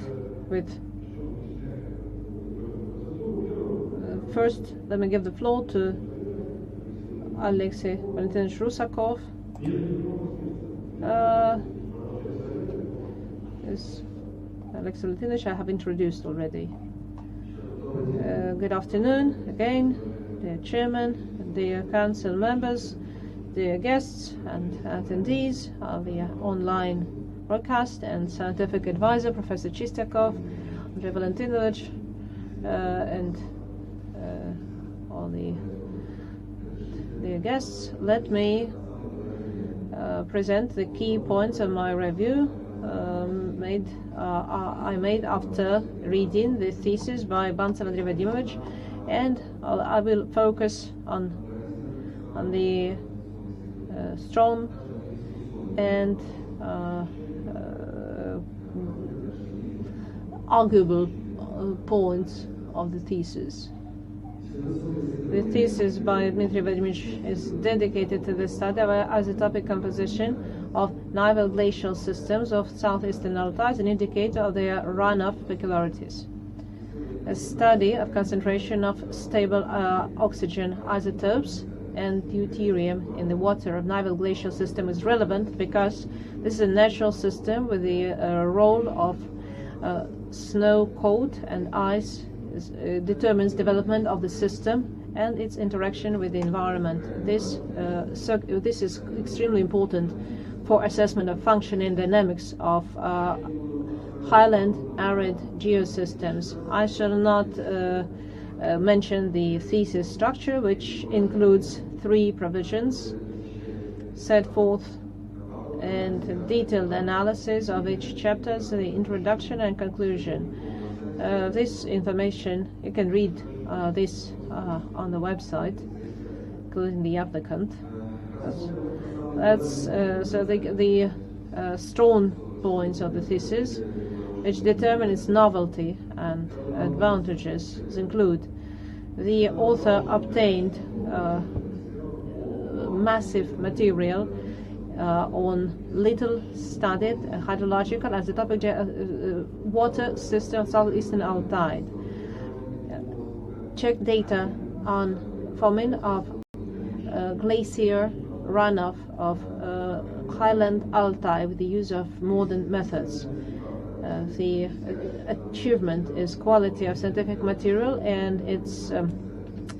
with first, let me give the floor to Alexei Valentinovich Rusakov. Yes, Alexei Valentinovich, I have introduced already. Good afternoon again, dear Chairman, dear Council members, dear guests and attendees of the online broadcast, and scientific advisor, Professor Chistakov, Andrei Valentinovich, and all the dear guests. Let me present the key points of my review I made after reading the thesis by Bantcev Dmitrii, and I will focus on the strong and arguable points of the thesis. The thesis by Dmitrii Vladimirovich is dedicated to the study of isotopic composition of nival glacial systems of South-Eastern Altai as an indicator of their runoff peculiarities. A study of concentration of stable oxygen isotopes and deuterium in the water of nival glacial system is relevant because this is a natural system with the role of snow coat and ice determines development of the system and its interaction with the environment. This is extremely important for assessment of functioning dynamics of highland arid geosystems. I shall not mention the thesis structure, which includes 3 provisions set forth and detailed analysis of each chapter, so the introduction and conclusion. this information, you can read this on the website, including the applicant. That's so the strong points of the thesis, which determine its novelty and advantages, include: the author obtained massive material on little studied hydrological isotopic water system of South-Eastern Altai. Check data on forming of glacier runoff of highland Altai with the use of modern methods. The achievement is quality of scientific material and its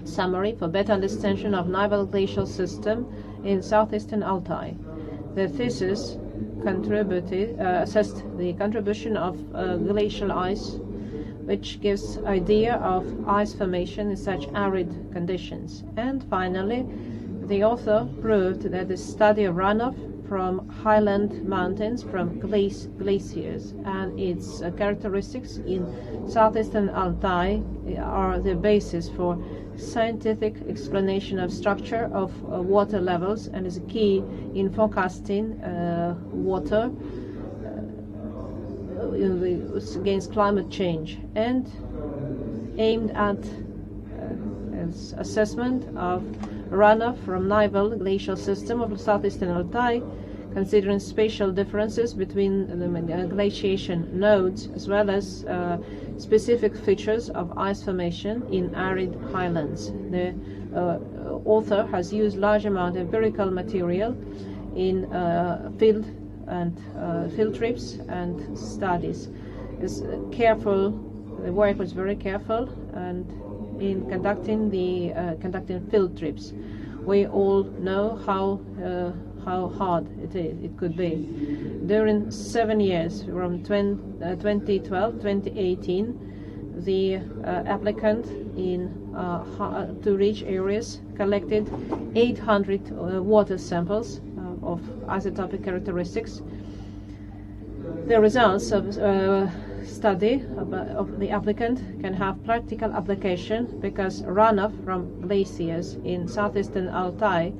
summary for better understanding of nival glacial system in South-Eastern Altai. The thesis assessed the contribution of glacial ice, which gives idea of ice formation in such arid conditions. And finally, the author proved that the study of runoff from highland mountains from glaciers and its characteristics in South-Eastern Altai are the basis for scientific explanation of structure of water levels and is a key in forecasting water against climate change, and aimed at assessment of runoff from nival glacial system of the South-Eastern Altai, considering spatial differences between the glaciation nodes as well as specific features of ice formation in arid highlands. The author has used large amount of empirical material in field trips and studies. The work was very careful and in conducting field trips. We all know how hard it could be. During 7 years, from 2012-2018, the applicant to reach areas collected 800 water samples of isotopic characteristics. The results of study of the applicant can have practical application because runoff from glaciers in South-Eastern Altai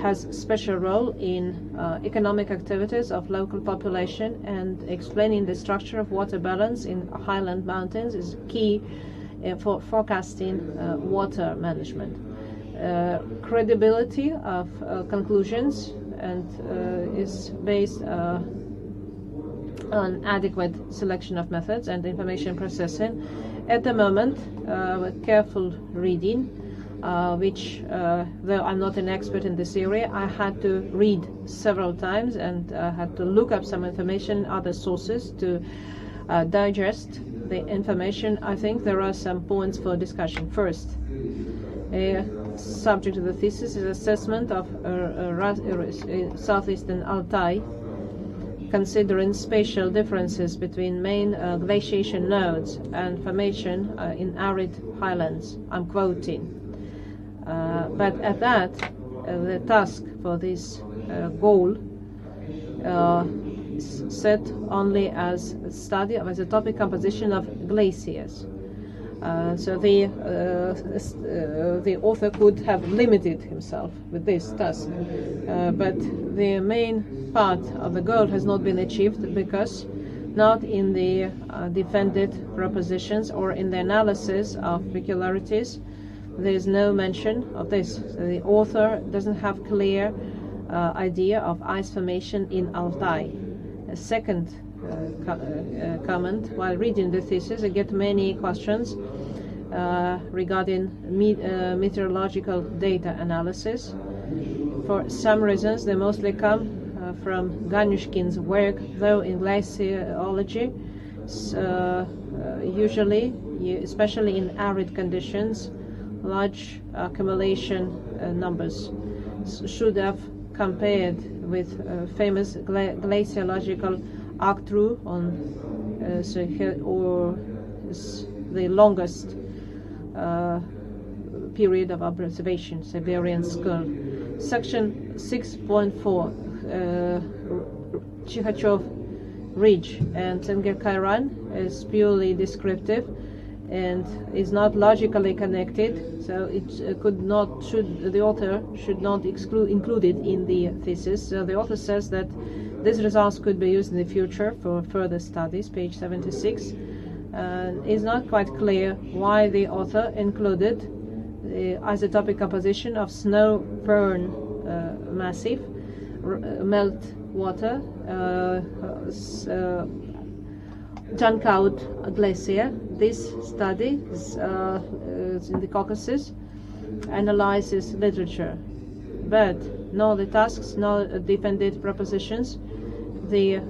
has special role in economic activities of local population, and explaining the structure of water balance in highland mountains is key for forecasting water management. Credibility of conclusions and is based on adequate selection of methods and information processing. At the moment, with careful reading, which, though I'm not an expert in this area, I had to read several times and had to look up some information in other sources to digest the information. I think there are some points for discussion. First, subject of the thesis is assessment of South-Eastern Altai, considering spatial differences between main glaciation nodes and formation in arid highlands. I'm quoting. But at that, the task for this goal is set only as a study of isotopic composition of glaciers. So the author could have limited himself with this task, but the main part of the goal has not been achieved because not in the defended propositions or in the analysis of peculiarities there is no mention of this. So the author doesn't have clear idea of ice formation in Altai. A second comment: while reading the thesis, I get many questions regarding meteorological data analysis. For some reasons, they mostly come from Ganushkin's work, though in glaciology, usually, especially in arid conditions, large accumulation numbers should have compared with famous glaciological Arctru on or the longest period of observation, Siberian skull. Section 6.4, Chikhachev ridge, and Tengir-Kairan is purely descriptive and is not logically connected, so it the author should not include it in the thesis. So the author says that these results could be used in the future for further studies, page 76. And it's not quite clear why the author included the isotopic composition of snow-burn massive, melt water, Jankaut glacier. This study is in the Caucasus, analyzes literature, but no the tasks, no defended propositions. The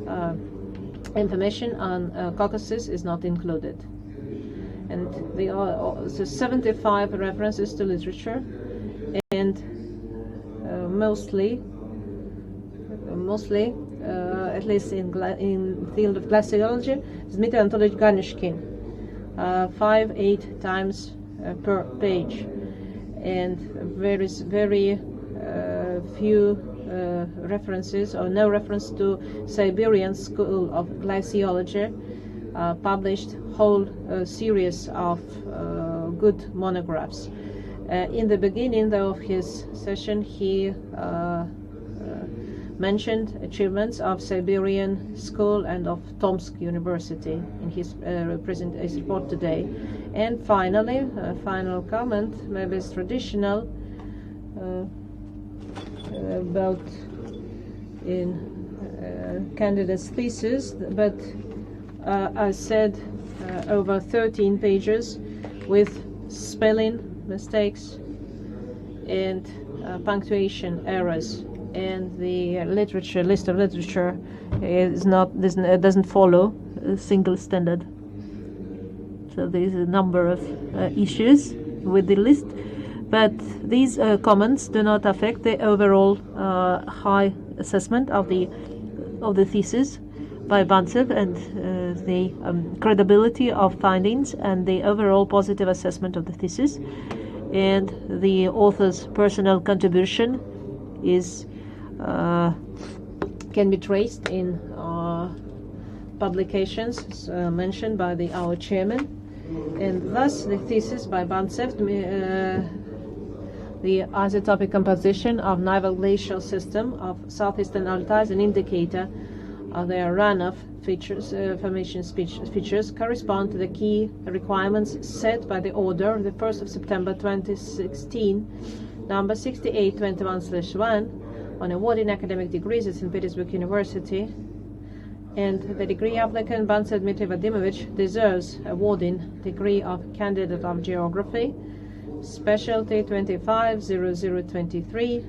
information on Caucasus is not included, and the 75 references to literature, and mostly, at least in field of glaciology, Dmitrii Anatolyevich Ganishkin, 5-8 times per page, and very few references, or no reference to Siberian School of Glaciology, published whole series of good monographs. In the beginning of his session, he mentioned achievements of Siberian School and of Tomsk University in his report today. And finally, a final comment, maybe it's traditional, about in candidate's thesis, but I said over 13 pages with spelling mistakes and punctuation errors, and the list of literature doesn't follow a single standard. So there is a number of issues with the list, but these comments do not affect the overall high assessment of the thesis by Bantcev, and the credibility of findings, and the overall positive assessment of the thesis. And the author's personal contribution is can be traced in publications mentioned by our chairman, and thus the thesis by Bantcev, the isotopic composition of nival glacial system of South-Eastern Altai, is an indicator of their runoff features, formation features, correspond to the key requirements set by the order the 1st of September 2016, number 6821/1, on awarding academic degrees at St. Petersburg University. And the degree applicant Bantcev Dmitrii Vadimovich deserves awarding degree of candidate of geography, specialty 250023,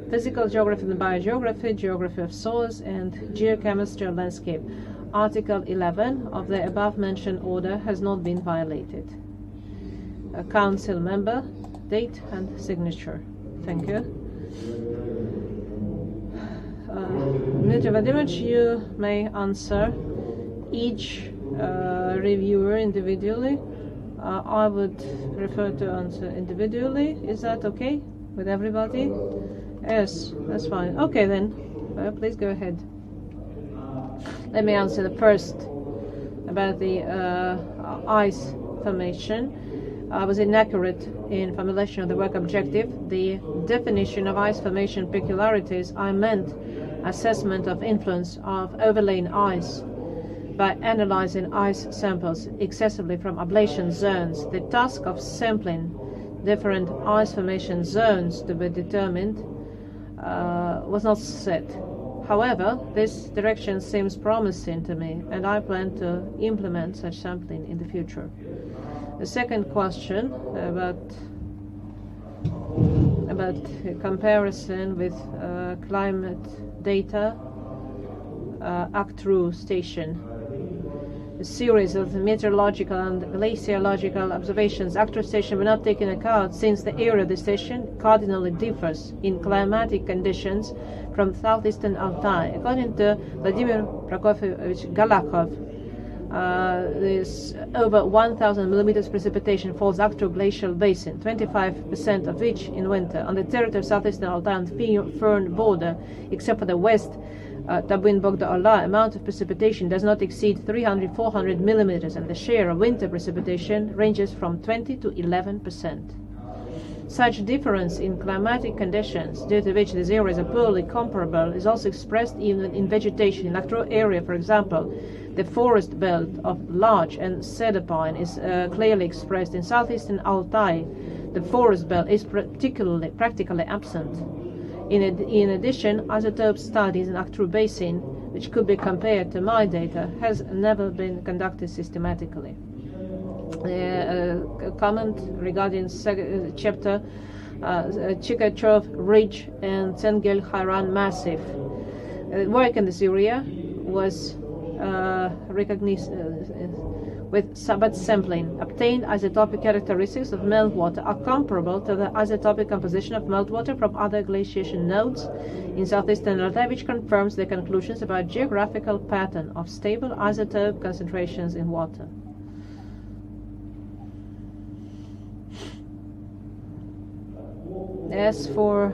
physical geography and biogeography, geography of soils, and geochemistry of landscape. Article 11 of the above-mentioned order has not been violated. A council member, date and signature. Thank you. Dmitrii Vadimovich, you may answer each reviewer individually. I would prefer to answer individually. Is that okay with everybody? Yes, that's fine. Okay then, please go ahead. Let me answer the first about the ice formation. I was inaccurate in formulation of the work objective. The definition of ice formation peculiarities, I meant assessment of influence of overlaying ice by analyzing ice samples excessively from ablation zones. The task of sampling different ice formation zones to be determined was not set. However, this direction seems promising to me, and I plan to implement such sampling in the future. The second question about comparison with climate data, ACTRU station. A series of meteorological and glaciological observations ACTRU station were not taken account, since the area of the station cardinally differs in climatic conditions from South-Eastern Altai. According to Vladimir Prokofyevich Galakhov, there's over 1,000 millimeters precipitation falls ACTRU glacial basin, 25% of which in winter, on the territory of South-Eastern Altai and Fern border, except for the west Tabin-Bogda-Allah amount of precipitation does not exceed 300-400 millimeters, and the share of winter precipitation ranges from 20 to 11%. Such difference in climatic conditions, due to which the zeros are poorly comparable, is also expressed even in vegetation. In Actro area, for example, the forest belt of larch and cedar pine is clearly expressed. In South-Eastern Altai, the forest belt is practically absent. In addition, isotope studies in Actro Basin, which could be compared to my data, has never been conducted systematically. Comment regarding chapter Chikachov Ridge and Tsengel-Khairan Massif. Work in this area was recognized with Sabat sampling. Obtained isotopic characteristics of meltwater are comparable to the isotopic composition of meltwater from other glaciation nodes in South-Eastern Altai, which confirms the conclusions about geographical pattern of stable isotope concentrations in water. As for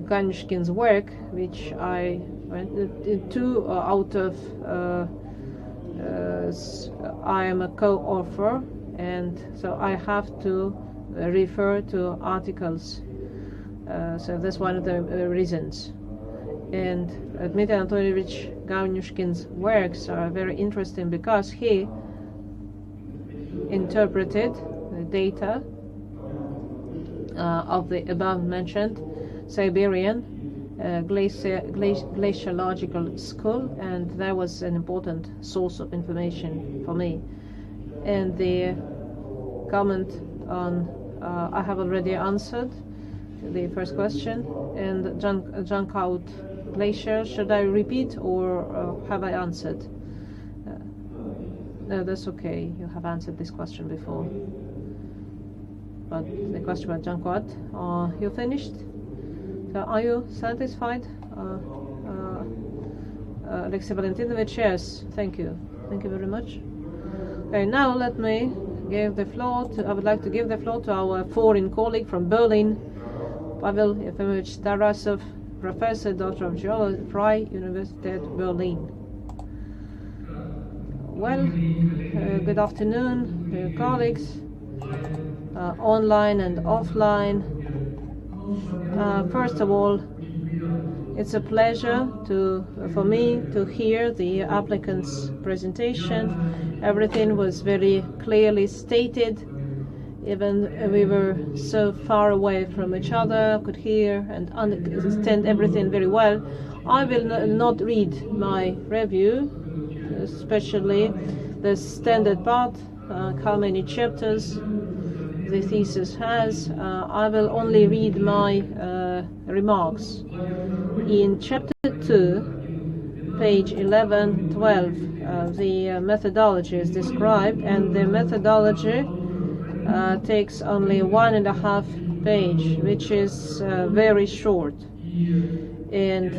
Ganyushkin's work, which I went two out of I am a co-author, and so I have to refer to articles. So that's one of the reasons. And Dmitrii Anatolievich Ganyushkin's works are very interesting because he interpreted the data of the above-mentioned Siberian glaciological school, and that was an important source of information for me. And the comment on I have already answered the first question. And Jankout Glacier, should I repeat or have I answered? No, that's okay. You have answered this question before. But the question about Jankout, you finished? So are you satisfied? Alexey Valentinovich, yes, thank you. Thank you very much. Okay, now let me give the floor to, I would like to give the floor to our foreign colleague from Berlin, Pavel Yefimovich Tarasov, Professor, Doctor of Geology, Freie Universität Berlin. Well, good afternoon, dear colleagues, online and offline. First of all, it's a pleasure for me to hear the applicant's presentation. Everything was very clearly stated. Even we were so far away from each other, could hear and understand everything very well. I will not read my review, especially the standard part, how many chapters the thesis has. I will only read my remarks. In chapter 2, page 11, 12, the methodology is described, and the methodology takes only 1.5 page, which is very short. And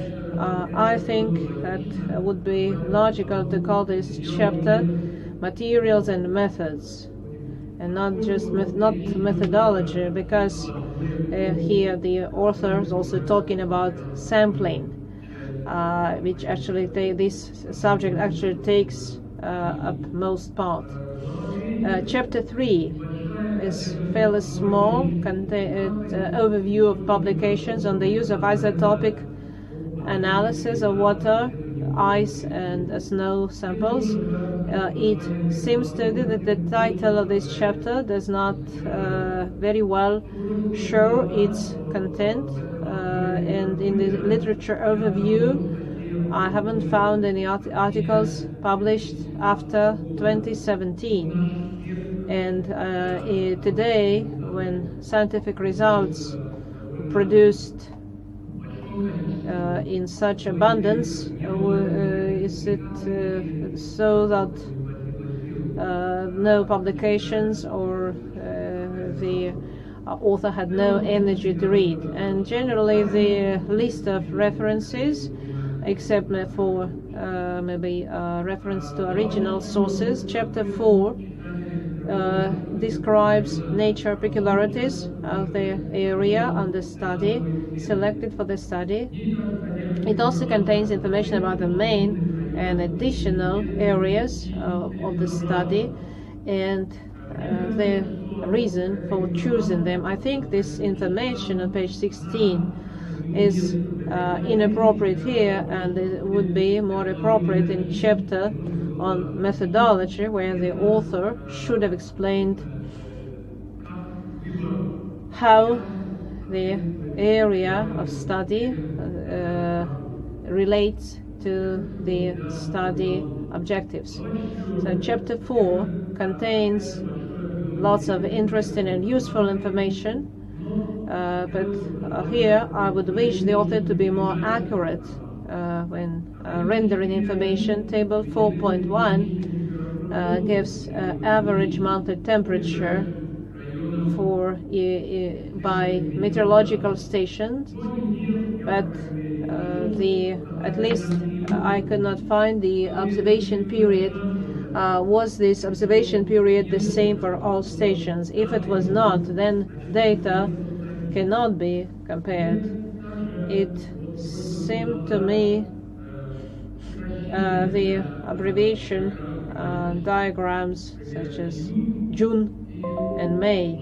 I think that would be logical to call this chapter Materials and Methods, and not just not methodology, because here the author is also talking about sampling, which actually this subject actually takes up most part. Chapter 3 is fairly small, overview of publications on the use of isotopic analysis of water, ice and snow samples. It seems to be that the title of this chapter does not very well show its content, and in the literature overview I haven't found any articles published after 2017. And today, when scientific results produced in such abundance, is it so that no publications or the author had no energy to read? And generally the list of references, except for maybe reference to original sources, chapter 4 describes nature peculiarities of the area under study, selected for the study. It also contains information about the main and additional areas of the study and the reason for choosing them. I think this information on page 16 is inappropriate here, and it would be more appropriate in chapter on methodology, where the author should have explained how the area of study relates to the study objectives. So chapter 4 contains lots of interesting and useful information, but here I would wish the author to be more accurate when rendering information. Table 4.1 gives average monthly temperature for by meteorological stations, but at least I could not find the observation period. Was this observation period the same for all stations? If it was not, then data cannot be compared. It seemed to me the abbreviation diagrams such as June and May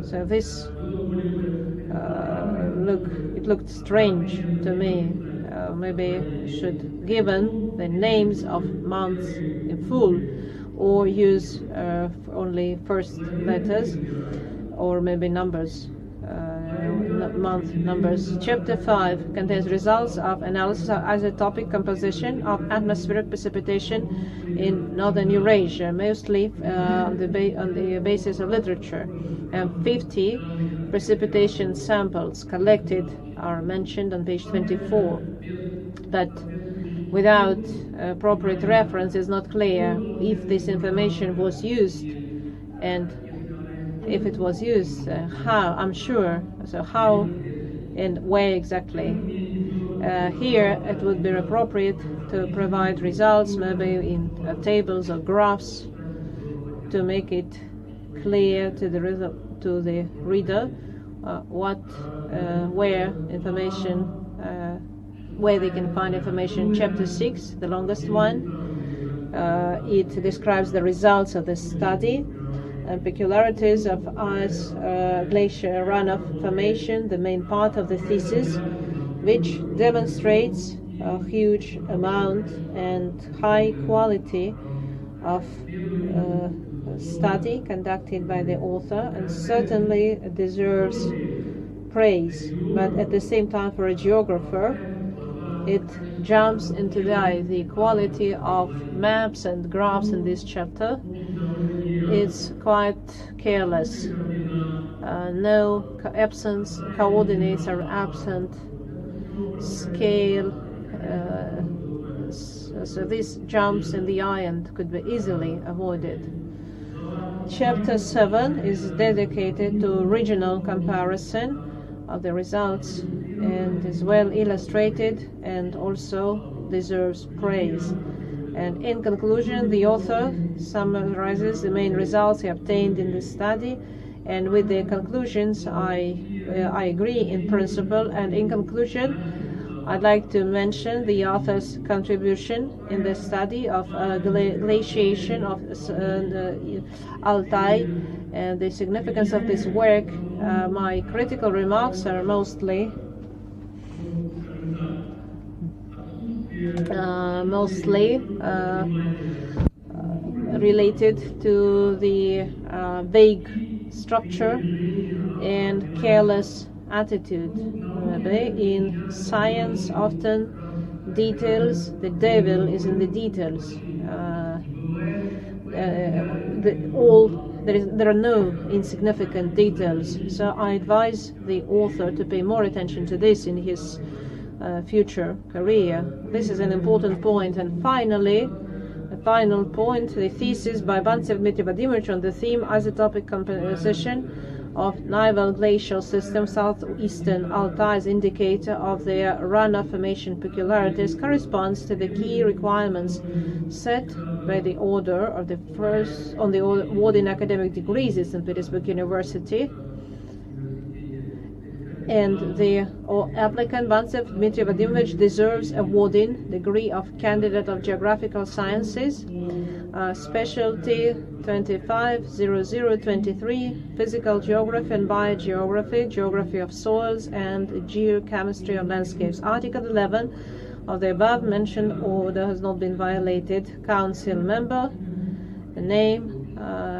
so this looked strange to me. Maybe should given the names of months in full, or use only first letters, or maybe numbers, month numbers. Chapter 5 contains results of analysis of isotopic composition of atmospheric precipitation in northern Eurasia, mostly on the basis of literature. And 50 precipitation samples collected are mentioned on page 24. But without appropriate reference, it's not clear if this information was used, and if it was used, how. I'm sure. So how and where exactly. Here it would be appropriate to provide results, maybe in tables or graphs, to make it clear to the reader where information, where they can find information. Chapter 6, the longest one, it describes the results of the study and peculiarities of ice glacier runoff formation, the main part of the thesis, which demonstrates a huge amount and high quality of study conducted by the author, and certainly deserves praise. But at the same time, for a geographer, it jumps into the eye. The quality of maps and graphs in this chapter is quite careless. No coordinates are absent, scale, so this jumps in the eye and could be easily avoided. Chapter 7 is dedicated to regional comparison of the results and is well illustrated and also deserves praise. And in conclusion, the author summarizes the main results he obtained in the study, and with the conclusions I agree in principle. And in conclusion, I'd like to mention the author's contribution in the study of glaciation of Altai and the significance of this work. My critical remarks are mostly related to the vague structure and careless attitude. In science, often details, the devil is in the details. There are no insignificant details. So I advise the author to pay more attention to this in his future career. This is an important point. And finally, a final point, the thesis by Bantcev Dmitrii on the theme Isotopic Composition of Nival glacial system, South-Eastern Altai, as indicator of their runoff formation peculiarities, corresponds to the key requirements set by the order of the first on the awarding academic degrees at St. Petersburg University. And the applicant, Bantcev Dmitrii Vadimovich, deserves awarding degree of Candidate of Geographical Sciences, specialty 250023, Physical Geography and Biogeography, Geography of Soils, and Geochemistry of Landscapes. Article 11 of the above-mentioned order has not been violated. Council member, name,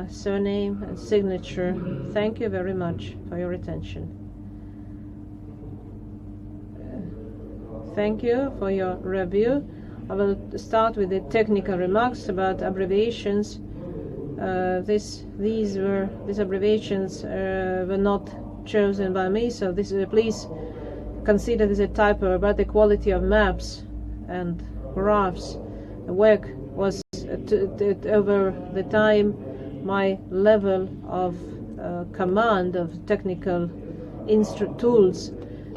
surname, and signature. Thank you very much for your attention. Thank you for your review. I will start with the technical remarks about abbreviations. These abbreviations were not chosen by me, so please consider this a typo. About the quality of maps and graphs, the work was over the time. My level of command of technical tools,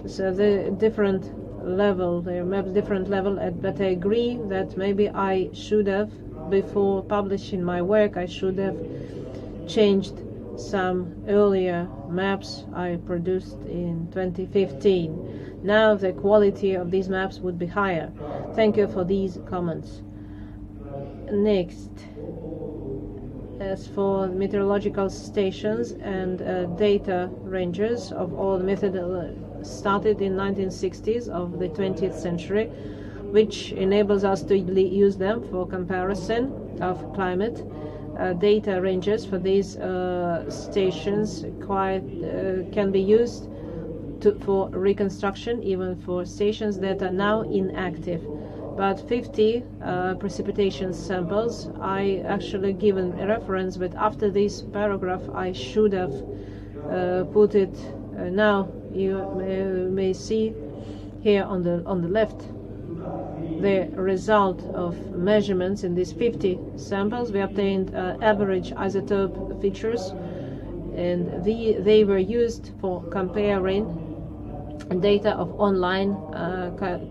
so the different level, they have different level, but I agree that maybe I should have, before publishing my work, I should have changed some earlier maps I produced in 2015. Now the quality of these maps would be higher. Thank you for these comments. Next, as for meteorological stations and data ranges of all the method started in 1960s of the 20th century, which enables us to use them for comparison of climate. Data ranges for these stations can be used for reconstruction, even for stations that are now inactive. But 50 precipitation samples, I actually given a reference, but after this paragraph I should have put it. Now you may see here on the left the result of measurements in these 50 samples. We obtained average isotope features, and they were used for comparing data of online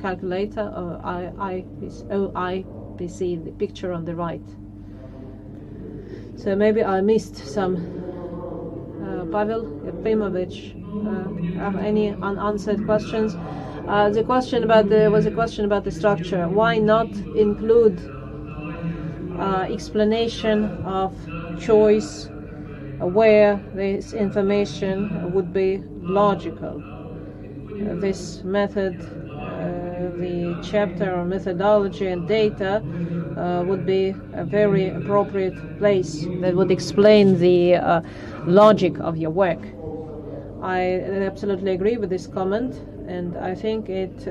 calculator or OIPC, the picture on the right. So maybe I missed some. Pavel Epimovich, have any unanswered questions? The question about the structure. Why not include explanation of choice where this information would be logical? This method, the chapter or methodology and data would be a very appropriate place that would explain the logic of your work. I absolutely agree with this comment, and I think it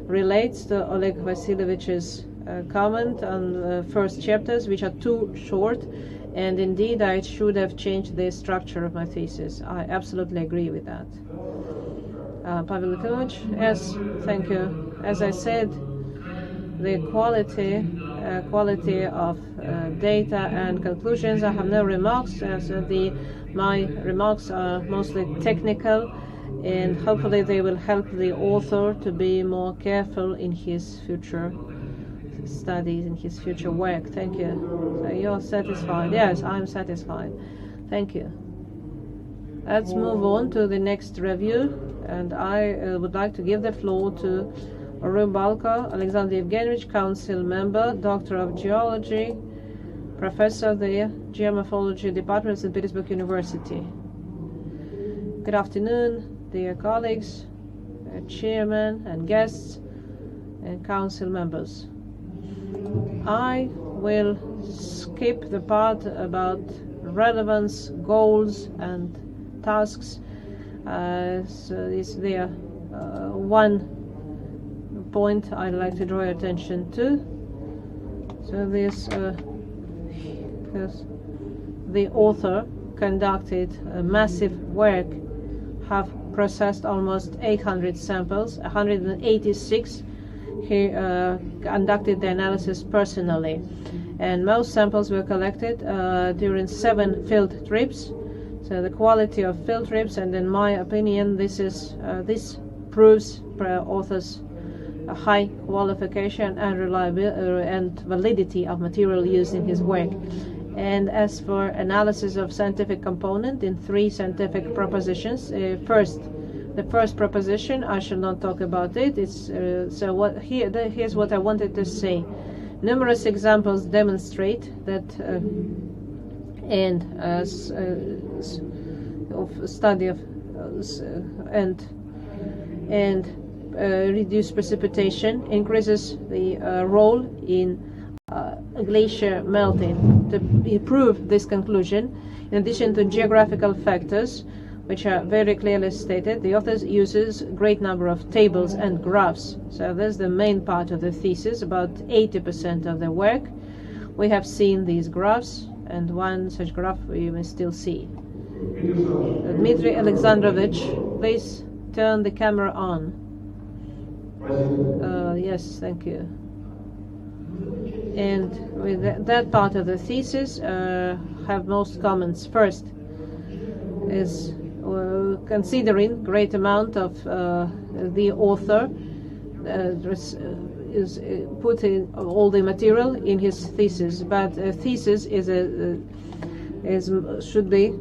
relates to Oleg Vasilievich's comment on the first chapters, which are too short, and indeed I should have changed the structure of my thesis. I absolutely agree with that. Pavel Lukovich, yes, thank you. As I said, the quality of data and conclusions, I have no remarks. My remarks are mostly technical, and hopefully they will help the author to be more careful in his future studies, in his future work. Thank you. So you're satisfied? Yes, I'm satisfied. Thank you. Let's move on to the next review, and I would like to give the floor to Rybalko Alexander Evgenovich, Council Member, Doctor of Geology, Professor of the Geomorphology Department at St. Petersburg University. Good afternoon, dear colleagues, chairman and guests, and council members. I will skip the part about relevance, goals, and tasks. So is there one point I'd like to draw your attention to. So this the author conducted a massive work, have processed almost 800 samples, 186 he conducted the analysis personally, and most samples were collected during 7 field trips. So the quality of field trips, and in my opinion, this proves authors a high qualification and reliability and validity of material used in his work. And as for analysis of scientific component in 3 scientific propositions, the first proposition, I shall not talk about it. It's here's what I wanted to say. Numerous examples demonstrate that study of reduced precipitation increases the role in glacier melting. To prove this conclusion, in addition to geographical factors, which are very clearly stated, the author uses a great number of tables and graphs. So that's the main part of the thesis, about 80% of the work. We have seen these graphs, and one such graph we may still see. Dmitrii Alexandrovich, please turn the camera on. Yes, thank you. And with that part of the thesis, have most comments. First is considering great amount of the author is putting all the material in his thesis, but a thesis should be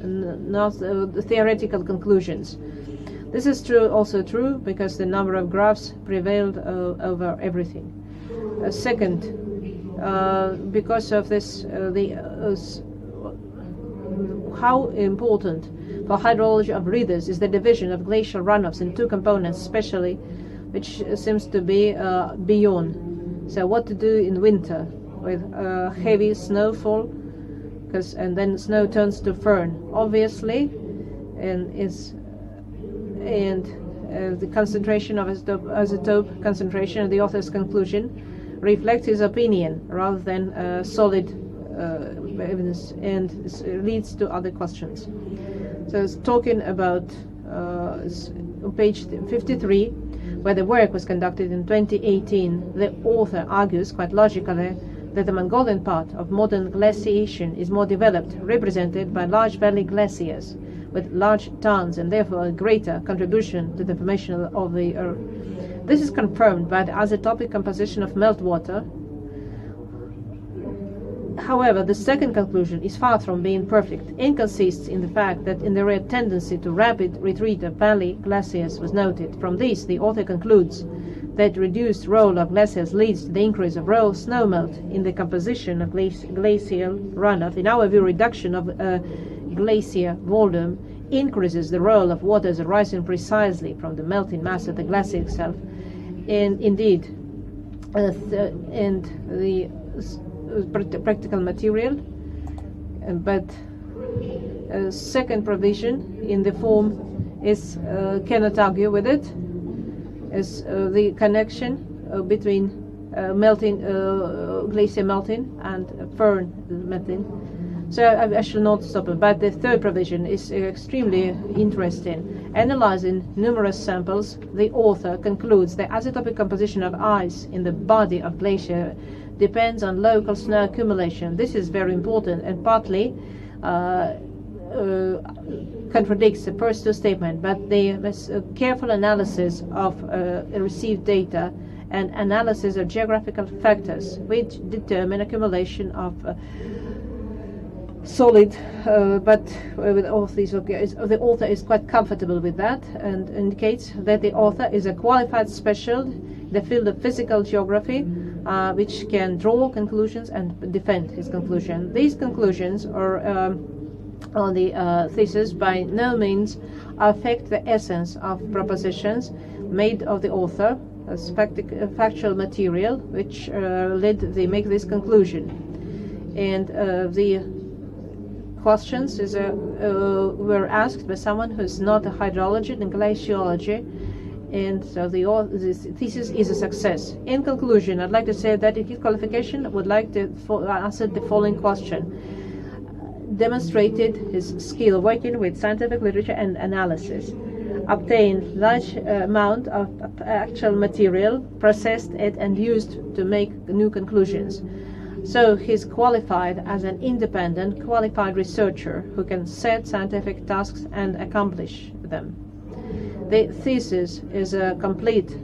not theoretical conclusions. This is also true because the number of graphs prevailed over everything. Second, because of this, how important for hydrology of rivers is the division of glacial runoffs in 2 components, especially, which seems to be beyond. So what to do in winter with heavy snowfall, and then snow turns to firn, obviously, and the concentration of isotope concentration, the author's conclusion, reflects his opinion rather than solid evidence, and leads to other questions. So it's talking about on page 53, where the work was conducted in 2018, the author argues quite logically that the Mongolian part of modern glaciation is more developed, represented by large valley glaciers with large towns, and therefore a greater contribution to the formation of the Earth. This is confirmed by the isotopic composition of meltwater. However, the second conclusion is far from being perfect and consists in the fact that in the rare tendency to rapid retreat of valley glaciers was noted. From this, the author concludes that reduced role of glaciers leads to the increase of raw snowmelt in the composition of glacial runoff. In our view, reduction of glacier volume increases the role of waters arising precisely from the melting mass of the glacier itself. And indeed, practical material, but second provision in the form is cannot argue with it, is the connection between glacier melting and firn melting. So I shall not stop it. But the third provision is extremely interesting. Analyzing numerous samples, the author concludes the isotopic composition of ice in the body of glacier depends on local snow accumulation. This is very important and partly contradicts the first 2 statements, but the careful analysis of received data and analysis of geographical factors which determine accumulation of solid, but with all of these, the author is quite comfortable with that and indicates that the author is a qualified specialist in the field of physical geography, which can draw conclusions and defend his conclusion. These conclusions are on the thesis by no means affect the essence of propositions made of the author as factual material, which make this conclusion. And the questions were asked by someone who is not a hydrologist in glaciology, and so the thesis is a success. In conclusion, I'd like to say that in his qualification, I would like to answer the following question. Demonstrated his skill working with scientific literature and analysis, obtained large amount of actual material, processed it and used to make new conclusions. So he's qualified as an independent, qualified researcher who can set scientific tasks and accomplish them. The thesis is a complete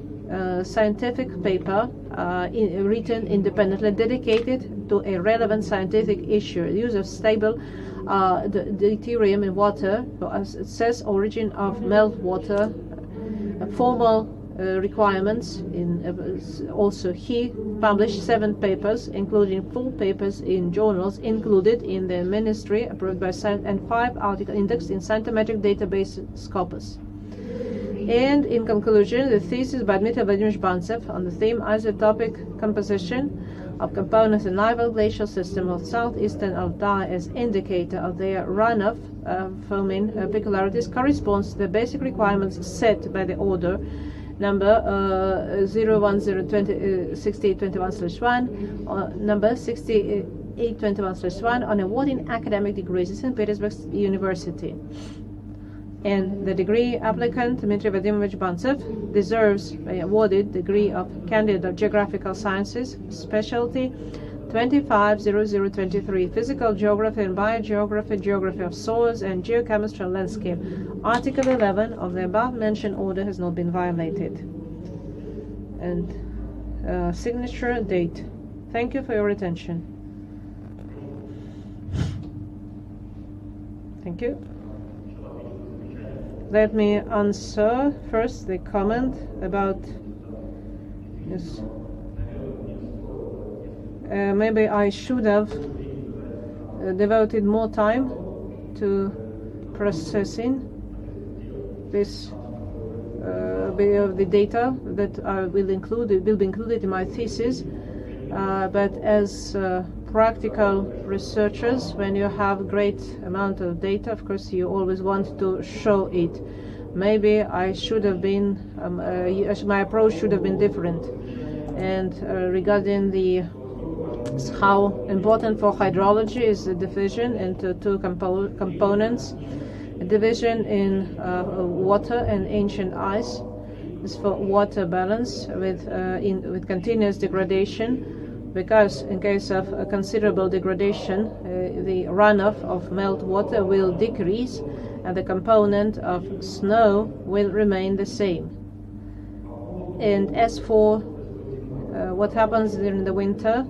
scientific paper written independently, dedicated to a relevant scientific issue: use of stable deuterium in water, as it says, origin of meltwater, formal requirements. Also, he published 7 papers, including full papers in journals included in the ministry approved by science, and 5 articles indexed in scientific database Scopus. And in conclusion, the thesis by Dmitrii Vladimirovich Bantcev on the theme isotopic composition of components in nival glacial system of South-Eastern Altai as indicator of their runoff-forming peculiarities corresponds to the basic requirements set by the order number 0106821/1, number 6821/1 on awarding academic degrees at St. Petersburg University. And the degree applicant, Dmitrii Vladimirovich Bantcev, deserves the awarded degree of Candidate of Geographical Sciences, specialty 250023, Physical Geography and Biogeography, Geography of Soils, and Geochemistry and Landscape. Article 11 of the above-mentioned order has not been violated. And signature date. Thank you for your attention. Thank you. Let me answer first the comment about yes. Maybe I should have devoted more time to processing this the data that will be included in my thesis. But as practical researchers, when you have great amount of data, of course you always want to show it. Maybe I should have been my approach should have been different. And regarding the how important for hydrology is the division into 2 components. A division in water and ancient ice is for water balance with continuous degradation, because in case of a considerable degradation, the runoff of meltwater will decrease and the component of snow will remain the same. And as for what happens during the winter,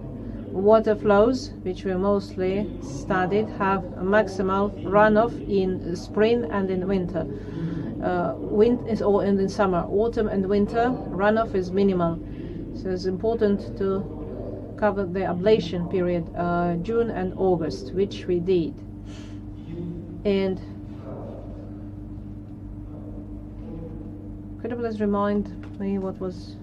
water flows, which we mostly studied, have a maximal runoff in spring and in winter. Or in summer. Autumn and winter runoff is minimal. So it's important to cover the ablation period, June and August, which we did. And could you please remind me what was?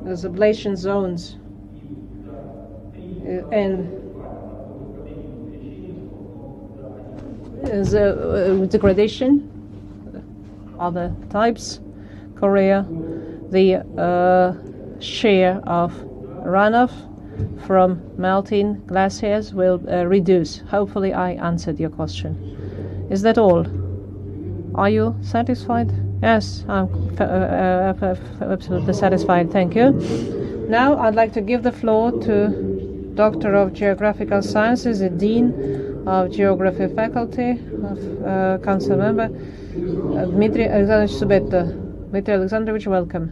There's ablation zones and degradation, other types. Korea, the share of runoff from melting glaciers will reduce. Hopefully I answered your question. Is that all? Are you satisfied? Yes, I'm absolutely satisfied. Thank you. Now I'd like to give the floor to Doctor of Geographical Sciences, the Dean of Geography Faculty, of Council Member, Dmitrii Alexandrovich Subetta. Dmitrii Alexandrovich, welcome.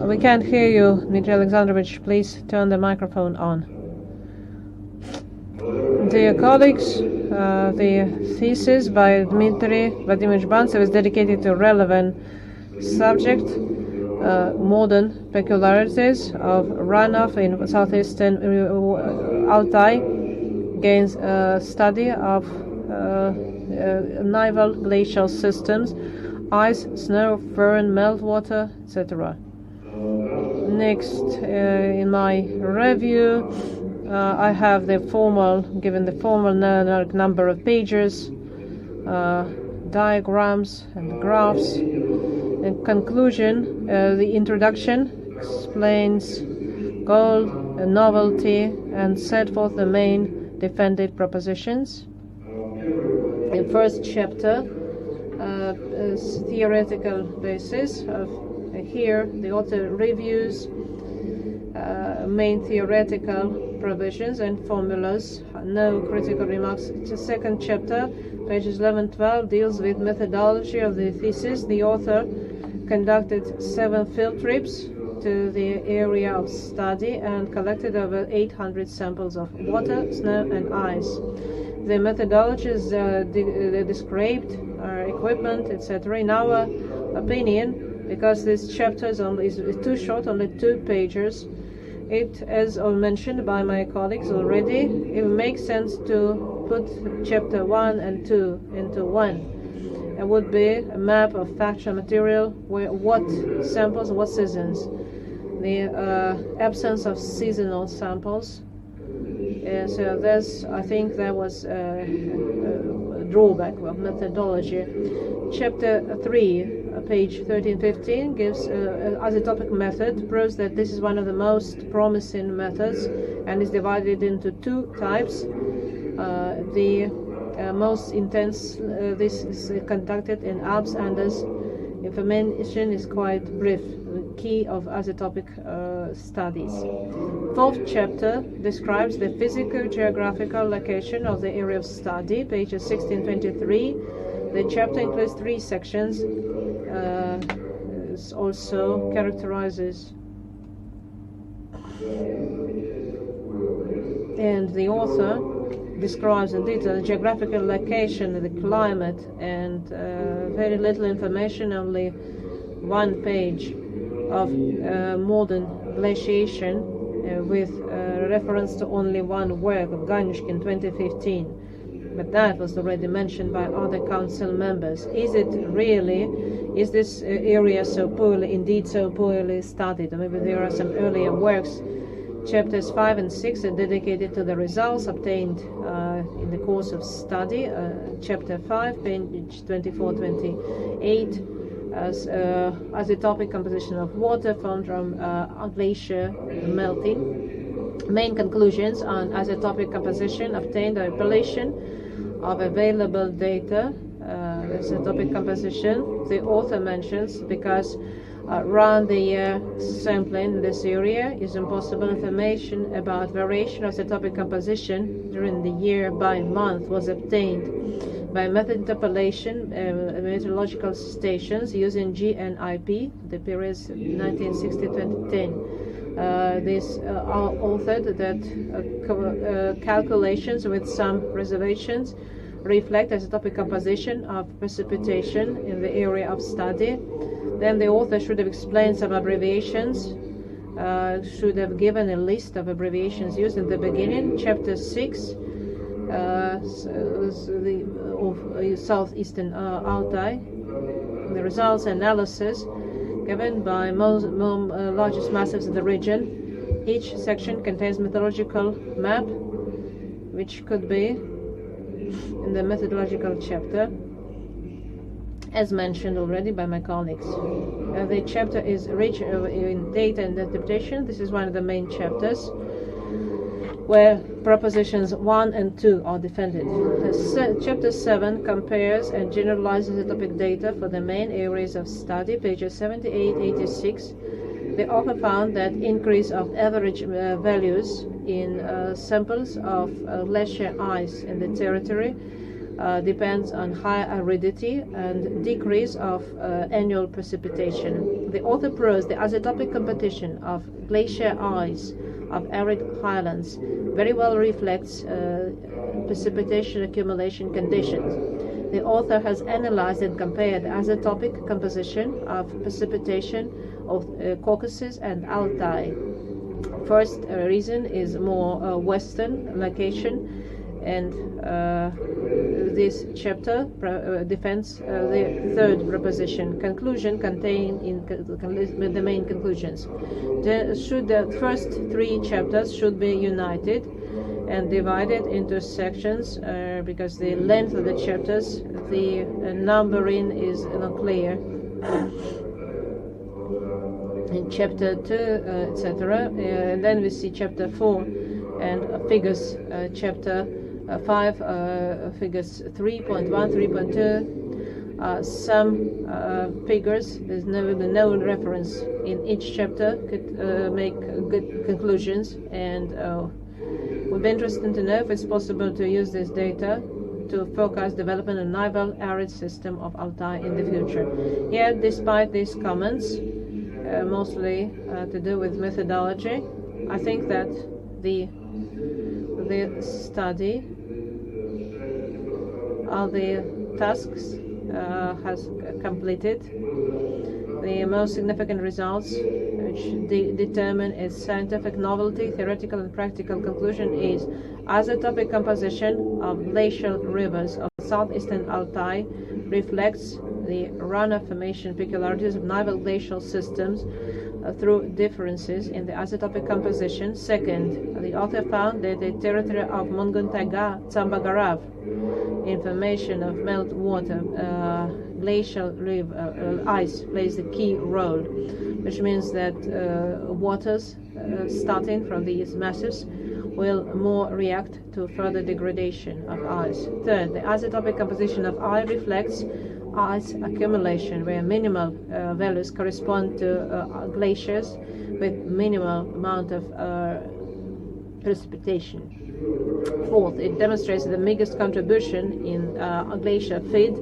We can't hear you, Dmitrii Alexandrovich. Please turn the microphone on. Dear colleagues, the thesis by Dmitrii Vladimirovich Bantcev is dedicated to relevant subject, modern peculiarities of runoff in South-Eastern Altai, gains study of nival glacial systems, ice, snow, fern, meltwater, etc. Next, in my review, I have given the formal number of pages diagrams and graphs. In conclusion, the introduction explains goal, novelty, and set forth the main defended propositions. In first chapter, is theoretical basis of here the author reviews main theoretical provisions and formulas, no critical remarks. The second chapter, pages 11-12, deals with methodology of the thesis. The author conducted 7 field trips to the area of study and collected over 800 samples of water, snow, and ice. The methodologies described equipment, etc. In our opinion, because this chapter is too short, only 2 pages, it, as mentioned by my colleagues already, it makes sense to put chapter 1 and 2 into one. It would be a map of factual material, what samples, what seasons. The absence of seasonal samples. So there's, I think there was a drawback of methodology. Chapter 3, page 13-15, gives isotopic method, proves that this is one of the most promising methods and is divided into 2 types. The most intense, this is conducted in Alps, and this information is quite brief. The key of isotopic studies. 4th chapter describes the physical geographical location of the area of study, pages 16-23. The chapter includes 3 sections. It also characterizes, and the author describes in detail the geographical location, the climate, and very little information, only 1 page of modern glaciation with reference to only 1 work of Ganyushkin 2015. But that was already mentioned by other council members. Is this area indeed so poorly studied? Or maybe there are some earlier works. Chapters 5 and 6 are dedicated to the results obtained in the course of study. Chapter 5, page 24-28, as isotopic composition of water formed from glacier melting. Main conclusions on isotopic composition obtained by appellation of available data. Isotopic composition, the author mentions, because around the year sampling in this area is impossible. Information about variation of isotopic composition during the year by month was obtained by method interpolation meteorological stations using GNIP, the periods 1960-2010. This authored that calculations with some reservations reflect isotopic composition of precipitation in the area of study. Then the author should have explained some abbreviations, should have given a list of abbreviations used in the beginning. Chapter 6, of South-Eastern Altai, the results analysis given by largest massives in the region. Each section contains methodological map, which could be in the methodological chapter, as mentioned already by my colleagues. The chapter is rich in data and interpretation. This is one of the main chapters where propositions 1 and 2 are defended. Chapter 7 compares and generalizes isotopic data for the main areas of study, pages 78-86. The author found that increase of average values in samples of glacier ice in the territory depends on high aridity and decrease of annual precipitation. The author proves the isotopic competition of glacier ice of arid highlands very well reflects precipitation accumulation conditions. The author has analyzed and compared isotopic composition of precipitation of Caucasus and Altai. First reason is more western location, and this chapter defends the third proposition. Conclusion contained in the main conclusions. The first 3 chapters should be united, and divided into sections because the length of the chapters, the numbering is not clear. In chapter 2, etc. And then we see chapter 4 and figures, chapter 5, figures 3.1, 3.2. Some figures, there's no reference in each chapter, could make good conclusions, and we'd be interested to know if it's possible to use this data to forecast development of nival arid system of Altai in the future. Yet, despite these comments, mostly to do with methodology, I think that the study of the tasks has completed. The most significant results which determine its scientific novelty, theoretical and practical conclusion is isotopic composition of glacial rivers of South-Eastern Altai reflects the runoff formation peculiarities of nival glacial systems through differences in the isotopic composition. Second, the author found that the territory of Munguntaga, Tsambagarav, information of meltwater, glacial river, ice plays a key role, which means that waters starting from these massives will more react to further degradation of ice. Third, the isotopic composition of ice reflects ice accumulation, where minimal values correspond to glaciers with minimal amount of precipitation. Fourth, it demonstrates that the biggest contribution in glacier feed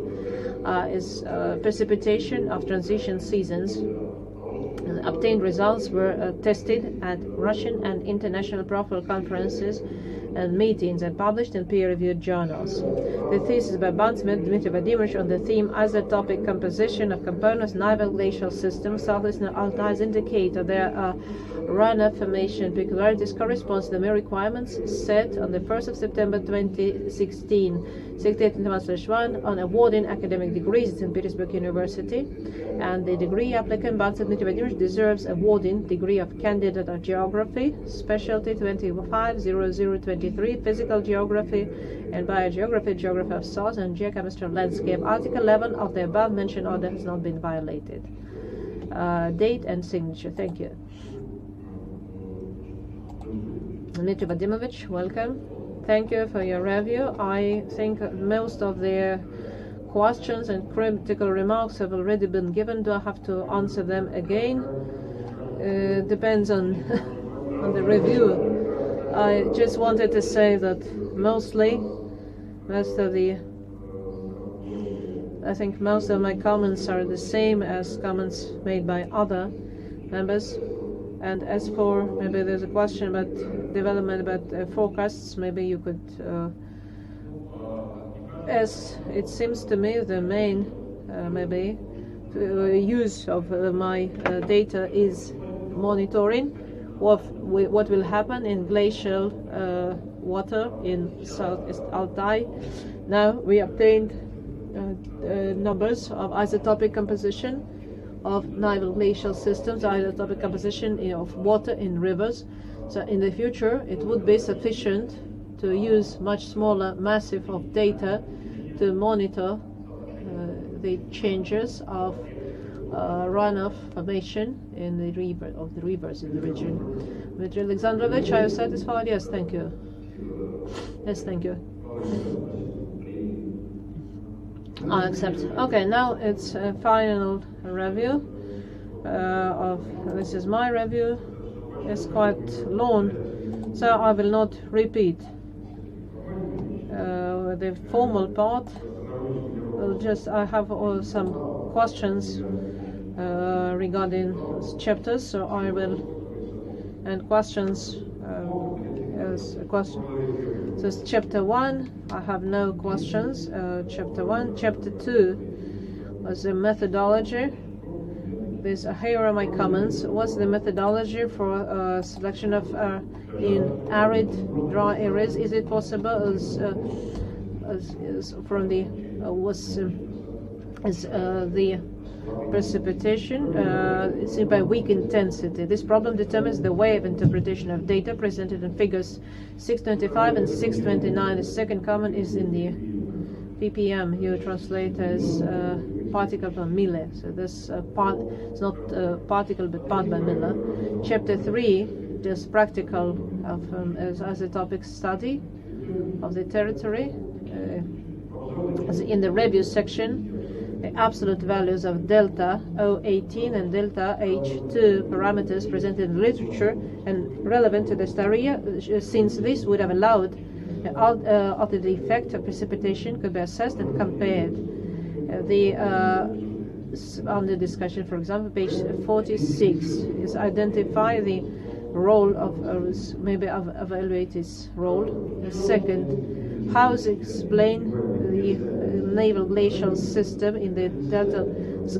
is precipitation of transition seasons. The obtained results were tested at Russian and international profile conferences and meetings and published in peer-reviewed journals. The thesis by Bantcev Dmitrii on the theme Isotopic Composition of Components Nival Glacial System South-Eastern Altai indicate that their runoff formation peculiarities corresponds to the mere requirements set on the 1st of September 2016, 68-1 on awarding academic degrees at St. Petersburg University, and the degree applicant Bantcev Dmitrii deserves awarding degree of candidate of geography, specialty 250023, physical geography and biogeography, geography of soils and geochemistry of landscape. Article 11 of the above mentioned order has not been violated. Date and signature. Thank you. Dmitrii Vadimovich, welcome. Thank you for your review. I think most of the questions and critical remarks have already been given. Do I have to answer them again? Depends on on the review. I just wanted to say that most of my comments are the same as comments made by other members. And as for, maybe there's a question about development, about forecasts, maybe you could, as it seems to me, the main, use of my data is monitoring what will happen in glacial water in South-East Altai. Now we obtained numbers of isotopic composition of nival glacial systems, isotopic composition of water in rivers. So in the future it would be sufficient to use much smaller massive of data to monitor the changes of runoff formation in the rivers in the region. Dmitrii Alexandrovich, are you satisfied? Yes, thank you. Yes, thank you. I accept. Okay, now it's a final review this is my review. It's quite long, so I will not repeat the formal part. I have some questions regarding chapters, so I will, and questions as a question. So it's chapter 1, I have no questions. Chapter 1. Chapter 2 was the methodology. Here are my comments. What's the methodology for selection of in arid, dry areas? Is it possible as from the the precipitation is by weak intensity. This problem determines the way of interpretation of data presented in figures 625 and 629. The second comment is in the ppm. You translate as particle per mille. So this part is not particle but part per mille. Chapter 3 is practical as a topic study of the territory. In the review section, the absolute values of delta O18 and delta H2 parameters presented in literature and relevant to this area, since this would have allowed the effect of precipitation could be assessed and compared. Under discussion, for example, page 46 is identify the role of evaluate its role. The second, how is explain the naval glacial system in the delta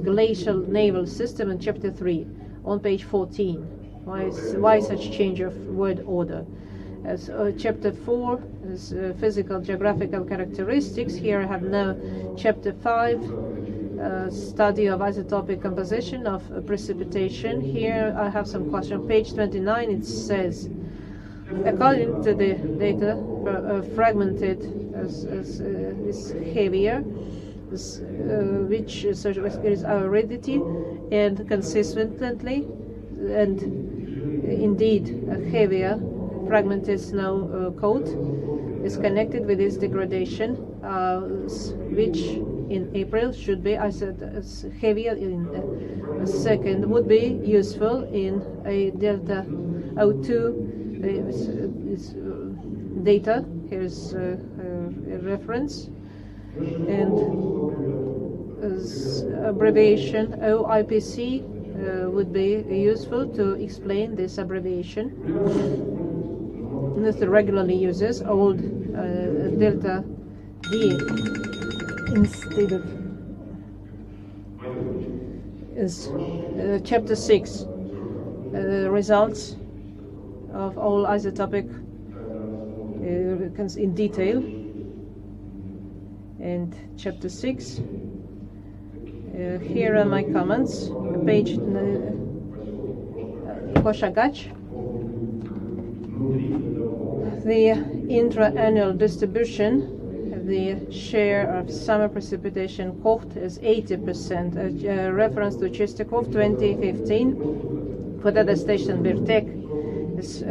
glacial naval system in chapter 3 on page 14. Why such change of word order? As chapter 4 is physical geographical characteristics. Here I have now chapter 5, study of isotopic composition of precipitation. Here I have some question. Page 29 it says, according to the data, fragmented is heavier, which is aridity, and consistently, and indeed a heavier fragmented snow coat is connected with this degradation, which in April should be, I said, heavier in a second, would be useful in a delta O2 data. Here's a reference, and abbreviation OIPC would be useful to explain this abbreviation. This regularly uses old delta D instead of chapter 6, results of all isotopic in detail, and chapter 6. Here are my comments. Page Koshagach. The intra-annual distribution, the share of summer precipitation Kocht is 80%. A reference to Chestakov 2015 for the station Birtek is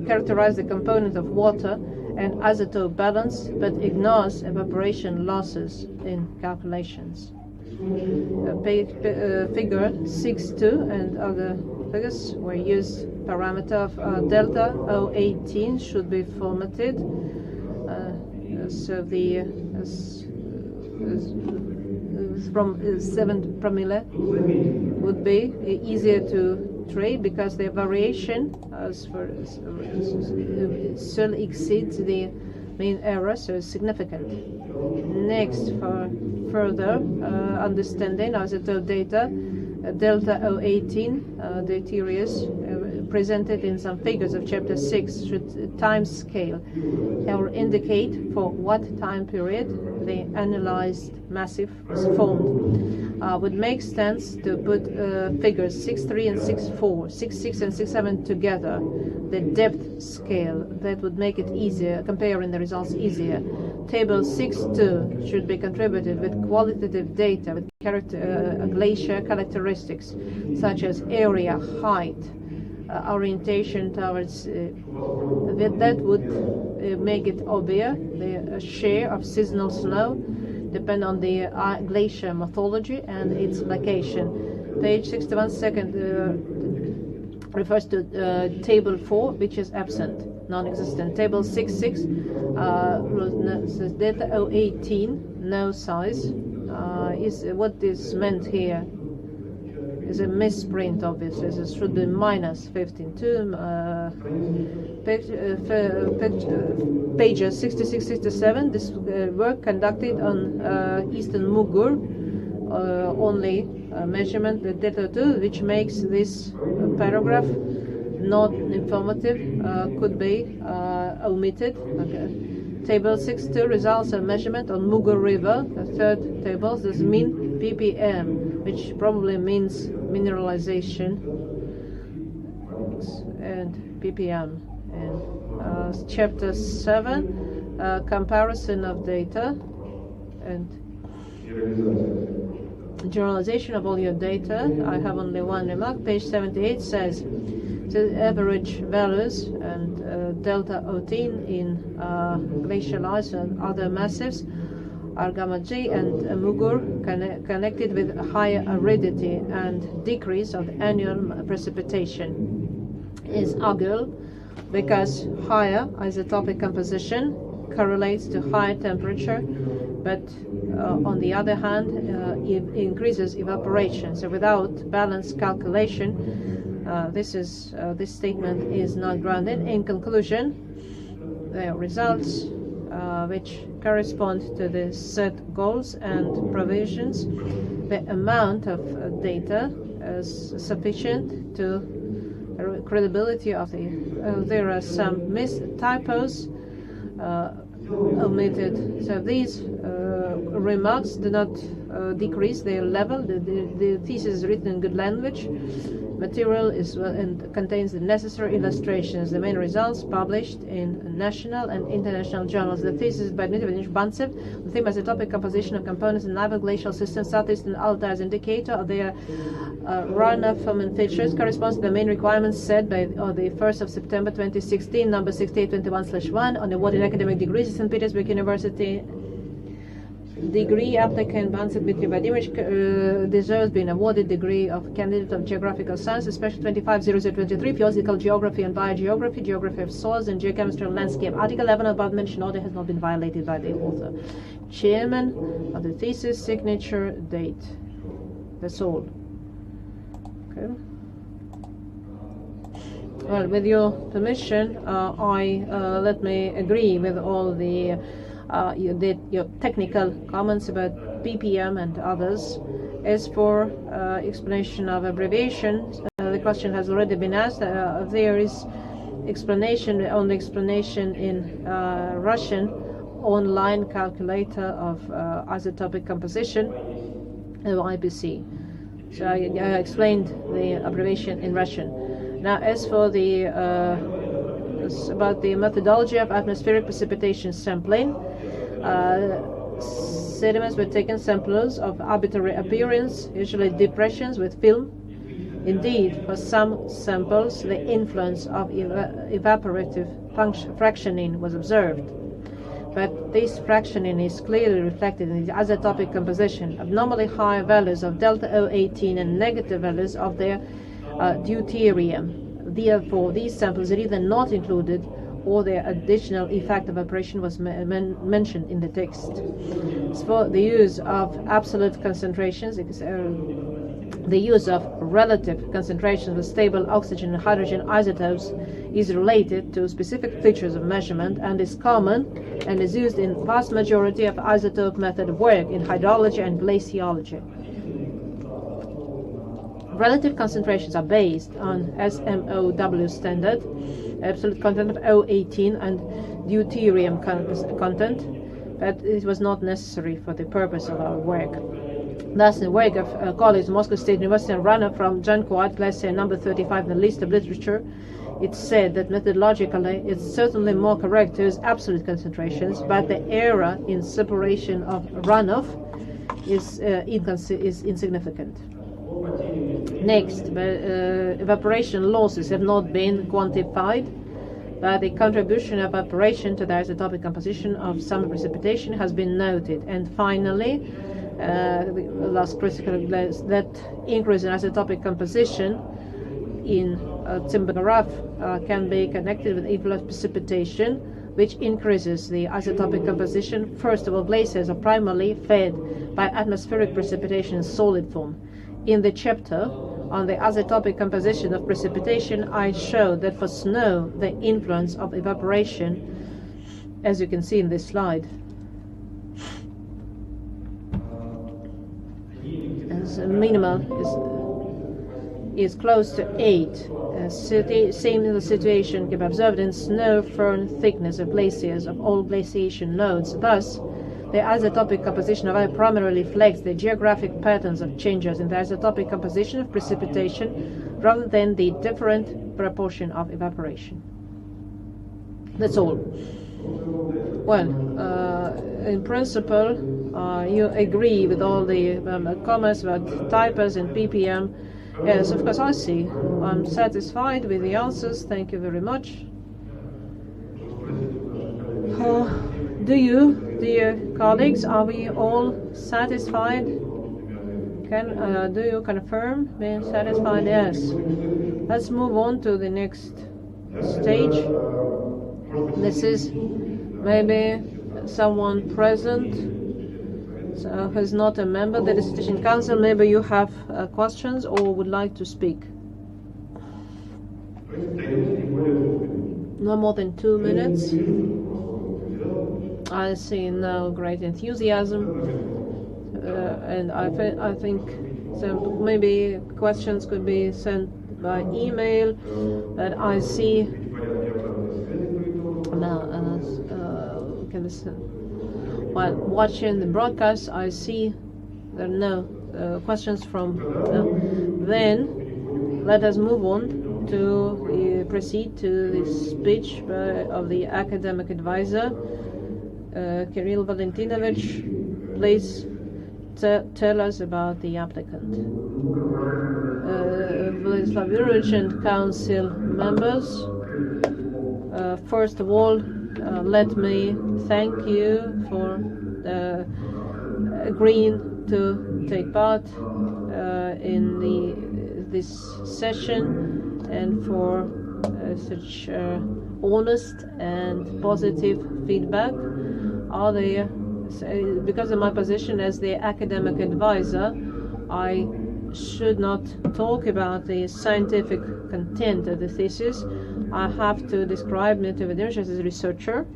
characterize the component of water and isotope balance, but ignores evaporation losses in calculations. Figure 6.2 and other figures where use parameter of delta O18 should be formatted. So the from 7 promille would be easier to trade because the variation still exceeds the mean error, so it's significant. Next, for further understanding isotope data, delta O18 deleterious presented in some figures of chapter 6 should time scale or indicate for what time period the analyzed massif was formed. Would make sense to put figures 6.3 and 6.4, 6.6 and 6.7 together, the depth scale. That would make it easier, comparing the results easier. Table 6.2 should be contributed with qualitative data with glacier characteristics such as area, height, orientation towards that would make it obvious the share of seasonal snow depend on the glacier morphology and its location. Page 61 second refers to table 4, which is absent, non-existent. Table 6.6 says data O18 no size is what is meant here is a misprint, obviously. It should be minus 15.2. Pages 66, 67. This work conducted on Eastern Mugur, only measurement the delta 2, which makes this paragraph not informative, could be omitted. Okay. Table 6.2, results of measurement on Mugur River. The third table, this mean ppm, which probably means mineralization, and ppm. And chapter 7, comparison of data and generalization of all your data. I have only one remark. Page 78 says the average values and delta OT in glacial ice and other massives are gamma G and Mugur connected with higher aridity and decrease of annual precipitation is arguable because higher isotopic composition correlates to higher temperature, but on the other hand it increases evaporation. So without balanced calculation, this statement is not grounded. In conclusion, the results which correspond to the set goals and provisions, the amount of data is sufficient to credibility of the there are some typos omitted. So these remarks do not decrease their level. The thesis is written in good language. Material is and contains the necessary illustrations. The main results published in national and international journals. The thesis by Dmitrii Bantcev. The theme is isotopic composition of components in naval glacial systems. South-Eastern Altai as indicator of their runoff-forming features corresponds to the main requirements set by the 1st of September 2016, number 6821/1 on awarded academic degrees. St. Petersburg University degree applicant Bantcev Dmitrii deserves being awarded degree of candidate of geographical science, especially 250023, physical geography and biogeography, geography of soils and geochemistry and landscape. Article 11 above mentioned order has not been violated by the author. Chairman of the thesis, signature, date. That's all. Okay. Well, with your permission, let me agree with all the your technical comments about ppm and others. As for explanation of abbreviations, the question has already been asked. There is only explanation in Russian online calculator of isotopic composition of IPC. So I explained the abbreviation in Russian. Now, as for the about the methodology of atmospheric precipitation sampling, sediments were taken samples of arbitrary appearance, usually depressions with film. Indeed, for some samples, the influence of evaporative fractioning was observed. But this fractioning is clearly reflected in the isotopic composition. Abnormally high values of delta O18 and negative values of their deuterium. Therefore, these samples are either not included or their additional effect of evaporation was mentioned in the text. As for the use of absolute concentrations, the use of relative concentrations of stable oxygen and hydrogen isotopes is related to specific features of measurement and is common and is used in vast majority of isotope method work in hydrology and glaciology. Relative concentrations are based on SMOW standard, absolute content of O18 and deuterium content, but it was not necessary for the purpose of our work. Thus, in the work of colleagues Moscow State University and runner from John Quad, Glacier number 35 in the list of literature, it said that methodologically it's certainly more correct to use absolute concentrations, but the error in separation of runoff is insignificant. Next, evaporation losses have not been quantified, but the contribution of evaporation to the isotopic composition of summer precipitation has been noted. And finally, the last critical that increase in isotopic composition in Timber can be connected with influence precipitation, which increases the isotopic composition. First of all, glaciers are primarily fed by atmospheric precipitation in solid form. In the chapter on the isotopic composition of precipitation, I showed that for snow, the influence of evaporation, as you can see in this slide, is minimal, is close to 8. same in the situation can be observed in snow firn thickness of glaciers of all glaciation nodes. Thus, the isotopic composition of air primarily reflects the geographic patterns of changes in the isotopic composition of precipitation rather than the different proportion of evaporation. That's all. Well, in principle, you agree with all the comments about typos and ppm. Yes, of course, I see. I'm satisfied with the answers. Thank you very much. Do you, dear colleagues, are we all satisfied? Do you confirm being satisfied? Yes. Let's move on to the next stage. This is maybe someone present who is not a member of the Dissertation Council. Maybe you have questions or would like to speak. No more than 2 minutes. I see no great enthusiasm, and I think so. Maybe questions could be sent by email. But I see now, while watching the broadcast, I see there are no questions from. Then let us move on to proceed to the speech of the academic advisor. Kirill Valentinovich, please tell us about the applicant. Vladislav Yurovich and council members, first of all, let me thank you for agreeing to take part in this session and for such honest and positive feedback. Because of my position as the academic advisor, I should not talk about the scientific content of the thesis. I have to describe Dmitrii Vladimirovich as a researcher,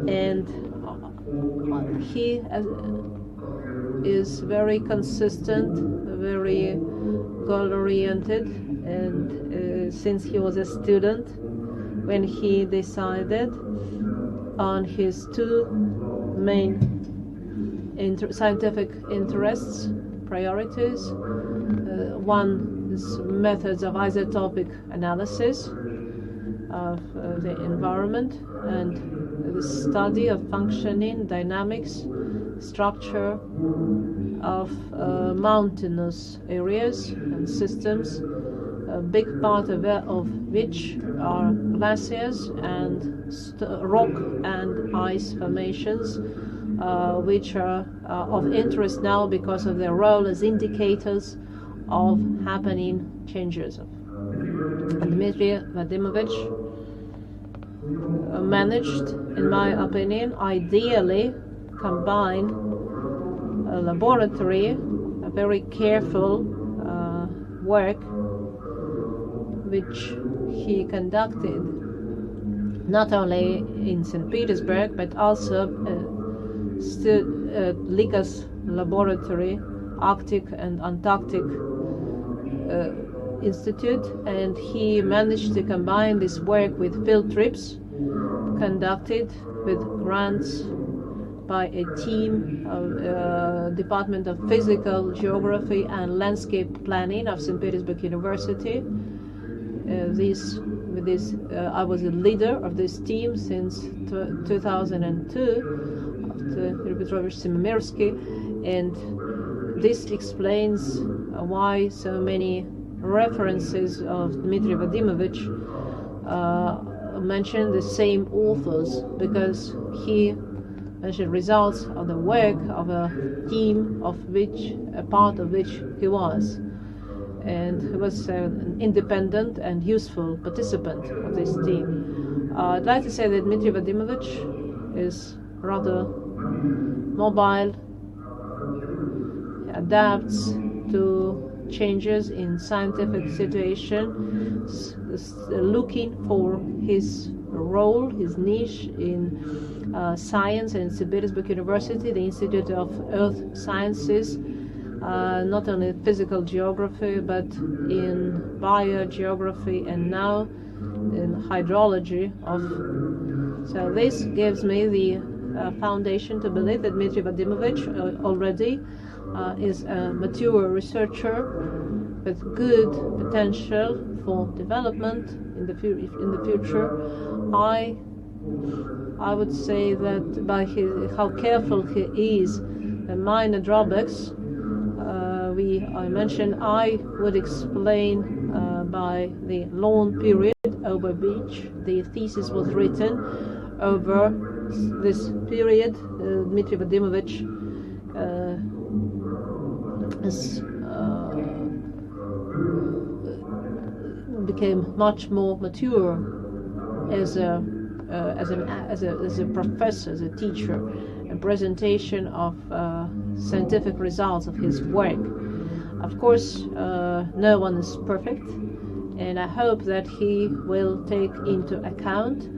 and he is very consistent, very goal-oriented, and since he was a student, when he decided on his two main scientific interests, priorities. One is methods of isotopic analysis of the environment and the study of functioning, dynamics, structure of mountainous areas and systems, a big part of which are glaciers and rock and ice formations, which are of interest now because of their role as indicators of happening changes. Dmitrii Vladimirovich managed, in my opinion, ideally combine a laboratory, a very careful work which he conducted not only in St. Petersburg but also at Likas laboratory, Arctic and Antarctic Institute, and he managed to combine this work with field trips conducted with grants by a team of Department of Physical Geography and Landscape Planning of St. Petersburg University. I was a leader of this team since 2002 after Yuri Petrovich Simomirsky, and this explains why so many references of Dmitrii Vladimirovich mention the same authors, because he mentioned results of the work of a team of which, a part of which he was. And he was an independent and useful participant of this team. I'd like to say that Dmitrii Vladimirovich is rather mobile, adapts to changes in scientific situation, looking for his role, his niche in science, and in St. Petersburg University, the Institute of Earth Sciences, not only physical geography, but in biogeography and now in hydrology. So this gives me the foundation to believe that Dmitrii Vadimovich already is a mature researcher with good potential for development in the future. I would say that by how careful he is, the minor drawbacks I mentioned, I would explain by the long period over which the thesis was written. Over this period, Dmitrii Vadimovich became much more mature as a professor, as a teacher, a presentation of scientific results of his work. Of course, no one is perfect, and I hope that he will take into account.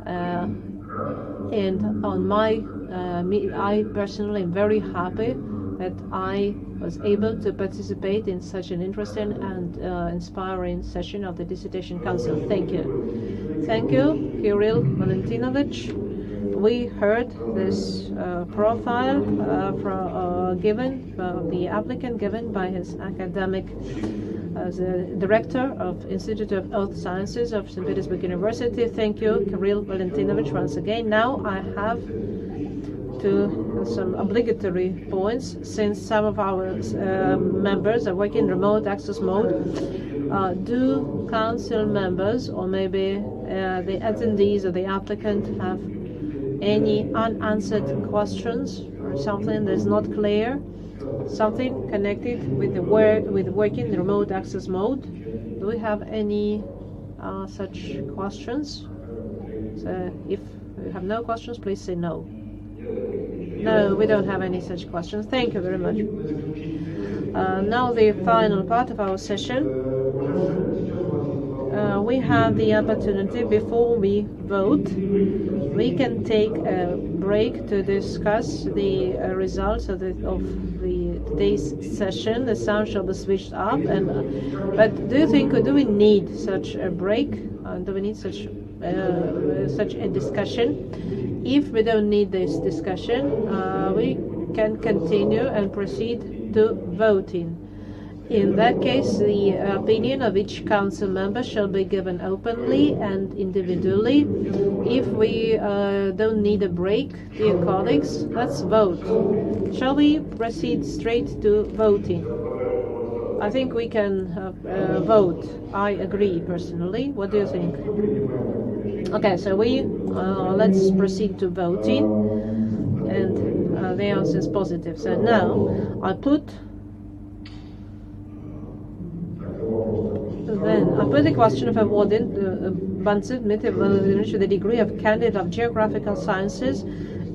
And on I personally am very happy that I was able to participate in such an interesting and inspiring session of the Dissertation Council. Thank you. Thank you, Kirill Valentinovich. We heard this profile given, the applicant given by his academic as a director of Institute of Earth Sciences of St. Petersburg University. Thank you, Kirill Valentinovich, once again. Now I have some obligatory points, since some of our members are working in remote access mode. Do council members or maybe the attendees or the applicant have any unanswered questions or something that's not clear? Something connected with working in remote access mode? Do we have any such questions? So if you have no questions, please say no. No, we don't have any such questions. Thank you very much. Now the final part of our session. We have the opportunity, before we vote, we can take a break to discuss the results of today's session. The sound shall be switched off. But do we need such a break? Do we need such a discussion? If we don't need this discussion, we can continue and proceed to voting. In that case, the opinion of each council member shall be given openly and individually. If we don't need a break, dear colleagues, let's vote. Shall we proceed straight to voting? I think we can vote. I agree personally. What do you think? Okay, so let's proceed to voting, and the answer is positive. So now I put the question of awarding Bantcev Dmitrii the degree of candidate of geographical sciences,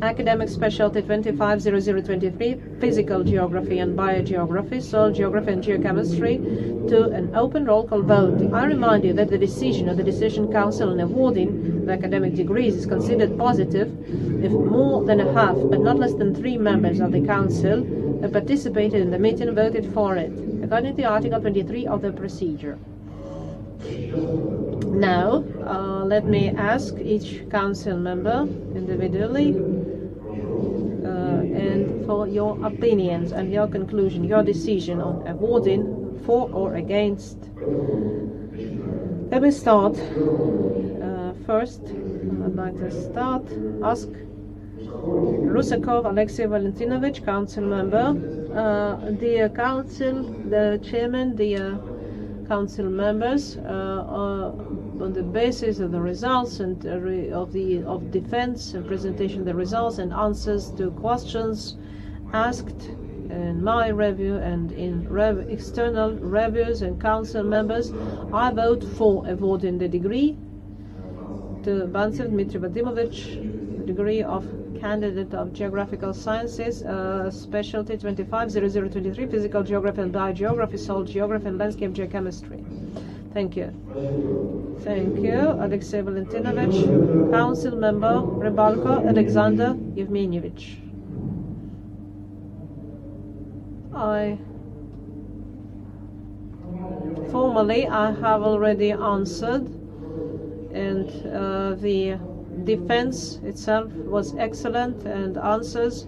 academic specialty 250023, physical geography and biogeography, soil geography and geochemistry, to an open roll call vote. I remind you that the decision of the Dissertation Council on awarding the academic degrees is considered positive if more than a half, but not less than 3 members of the Council who participated in the meeting voted for it, according to Article 23 of the procedure. Now, let me ask each council member individually and for your opinions and your conclusion, your decision on awarding for or against. Let me start. First, I'd like to ask Rusakov Alexei Valentinovich, council member. Dear council, the chairman, dear council members, on the basis of the results and of defense and presentation of the results and answers to questions asked in my review and in external reviews and council members, I vote for awarding the degree to Bantcev Dmitrii Vadimovich, the degree of candidate of geographical sciences, specialty 250023, physical geography and biogeography, soil geography and landscape geochemistry. Thank you. Thank you, Alexei Valentinovich. Council member Rybalko Alexander Yevmenievich. I formally I have already answered, and the defense itself was excellent and answers.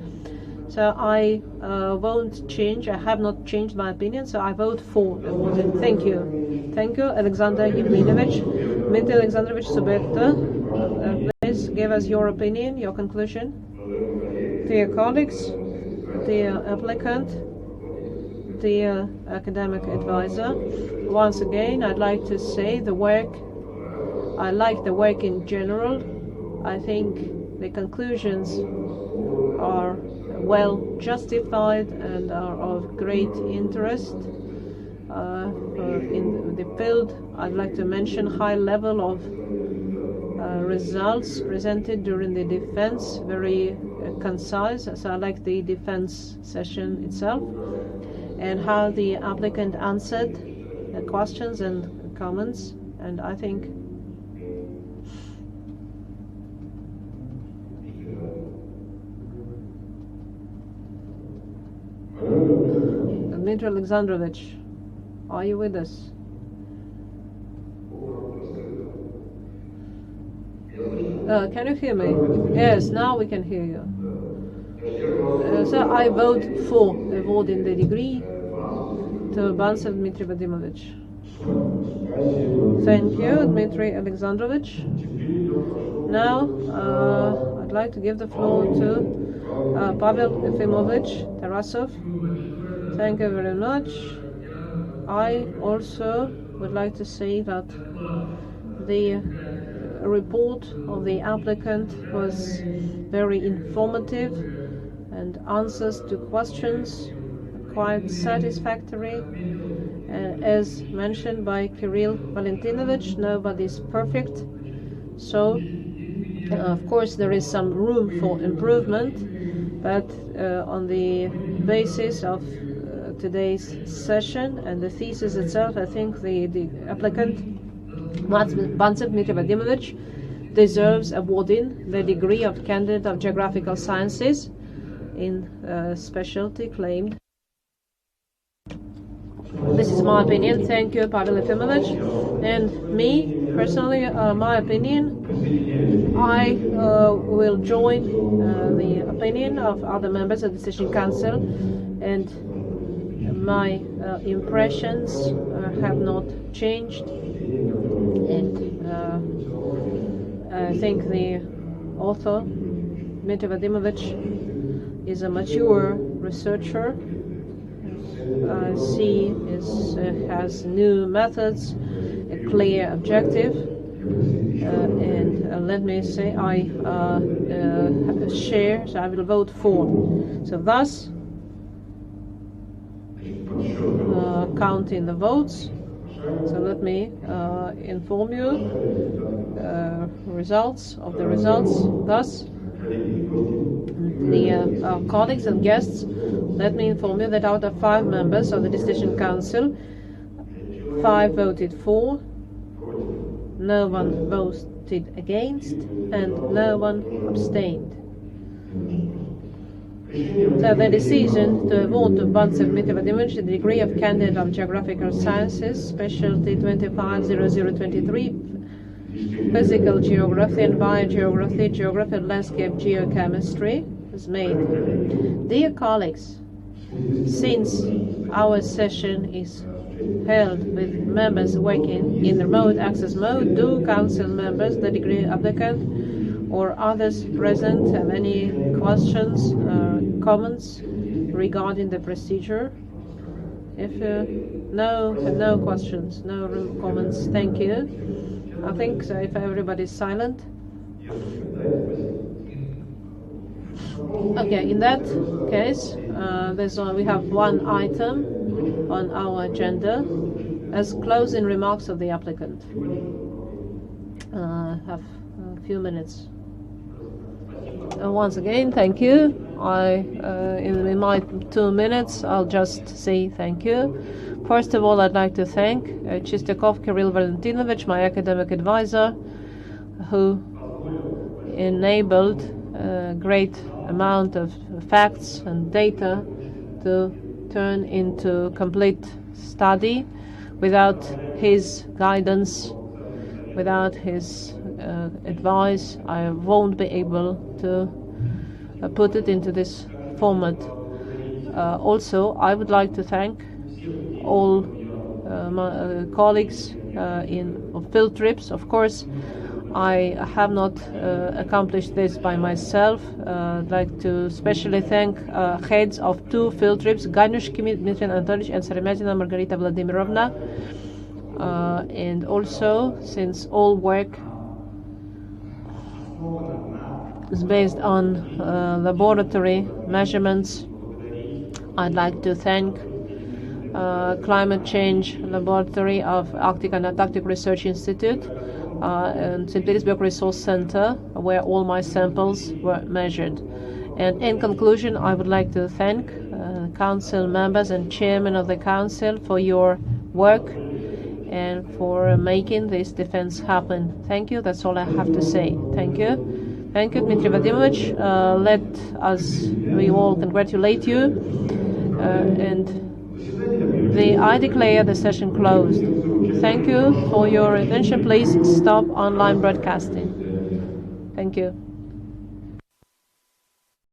So I won't change. I have not changed my opinion. So I vote for the voting. Thank you. Thank you, Alexander Yevgenovich. Dmitry Alexandrovich Subekta, please give us your opinion, your conclusion. Dear colleagues, dear applicant, dear academic advisor, once again I'd like to say I like the work in general. I think the conclusions are well justified and are of great interest in the field. I'd like to mention high level of results presented during the defense, very concise. So I like the defense session itself and how the applicant answered the questions and comments, and I think Dmitry Alexandrovich, are you with us? Can you hear me? Yes, now we can hear you. So I vote for awarding the degree to Bantcev Dmitrii Vadimovich. Thank you, Dmitry Alexandrovich. Now I'd like to give the floor to Pavel Efimovich Tarasov. Thank you very much. I also would like to say that the report of the applicant was very informative and answers to questions quite satisfactory. As mentioned by Kirill Valentinovich, nobody is perfect, so of course there is some room for improvement, but on the basis of today's session and the thesis itself, I think the applicant Bantcev Dmitrii Vadimovich deserves awarding the degree of candidate of geographical sciences in specialty claimed. This is my opinion. Thank you, Pavel Efimovich. And me, personally, my opinion, I will join the opinion of other members of the Decision Council, and my impressions have not changed. And I think the author, Dmitry Vadimovich, is a mature researcher. I see has new methods, a clear objective, and let me say I share, so I will vote for. So thus, counting the votes, so let me inform you results. Thus, the colleagues and guests, let me inform you that out of 5 members of the Decision Council, 5 voted for, no one voted against, and no one abstained. So the decision to award to Bantcev Dmitrii Vadimovich the degree of candidate of geographical sciences, specialty 250023, physical geography and biogeography, geography and landscape geochemistry, is made. Dear colleagues, since our session is held with members working in remote access mode, do council members, the degree applicant, or others present have any questions, comments regarding the procedure? If no questions, no comments, thank you. I think so. If everybody is silent. Okay, in that case, we have one item on our agenda as closing remarks of the applicant. Have a few minutes. Once again, thank you. In my 2 minutes, I'll just say thank you. First of all, I'd like to thank Chistakov Kirill Valentinovich, my academic advisor, who enabled a great amount of facts and data to turn into complete study Without his guidance, without his advice, I won't be able to put it into this format. Also, I would like to thank all my colleagues of field trips. Of course, I have not accomplished this by myself. I'd like to especially thank heads of 2 field trips, Ganushkin Dmitrii Anatolyevich and Seremyatina Margarita Vladimirovna. And also, since all work is based on laboratory measurements, I'd like to thank Climate Change Laboratory of Arctic and Antarctic Research Institute and St. Petersburg Resource Center, where all my samples were measured. And in conclusion, I would like to thank council members and chairman of the council for your work and for making this defense happen. Thank you. That's all I have to say. Thank you. Thank you, Dmitrii Vadimovich. Let us, we all congratulate you. I declare the session closed. Thank you for your attention. Please stop online broadcasting. Thank you.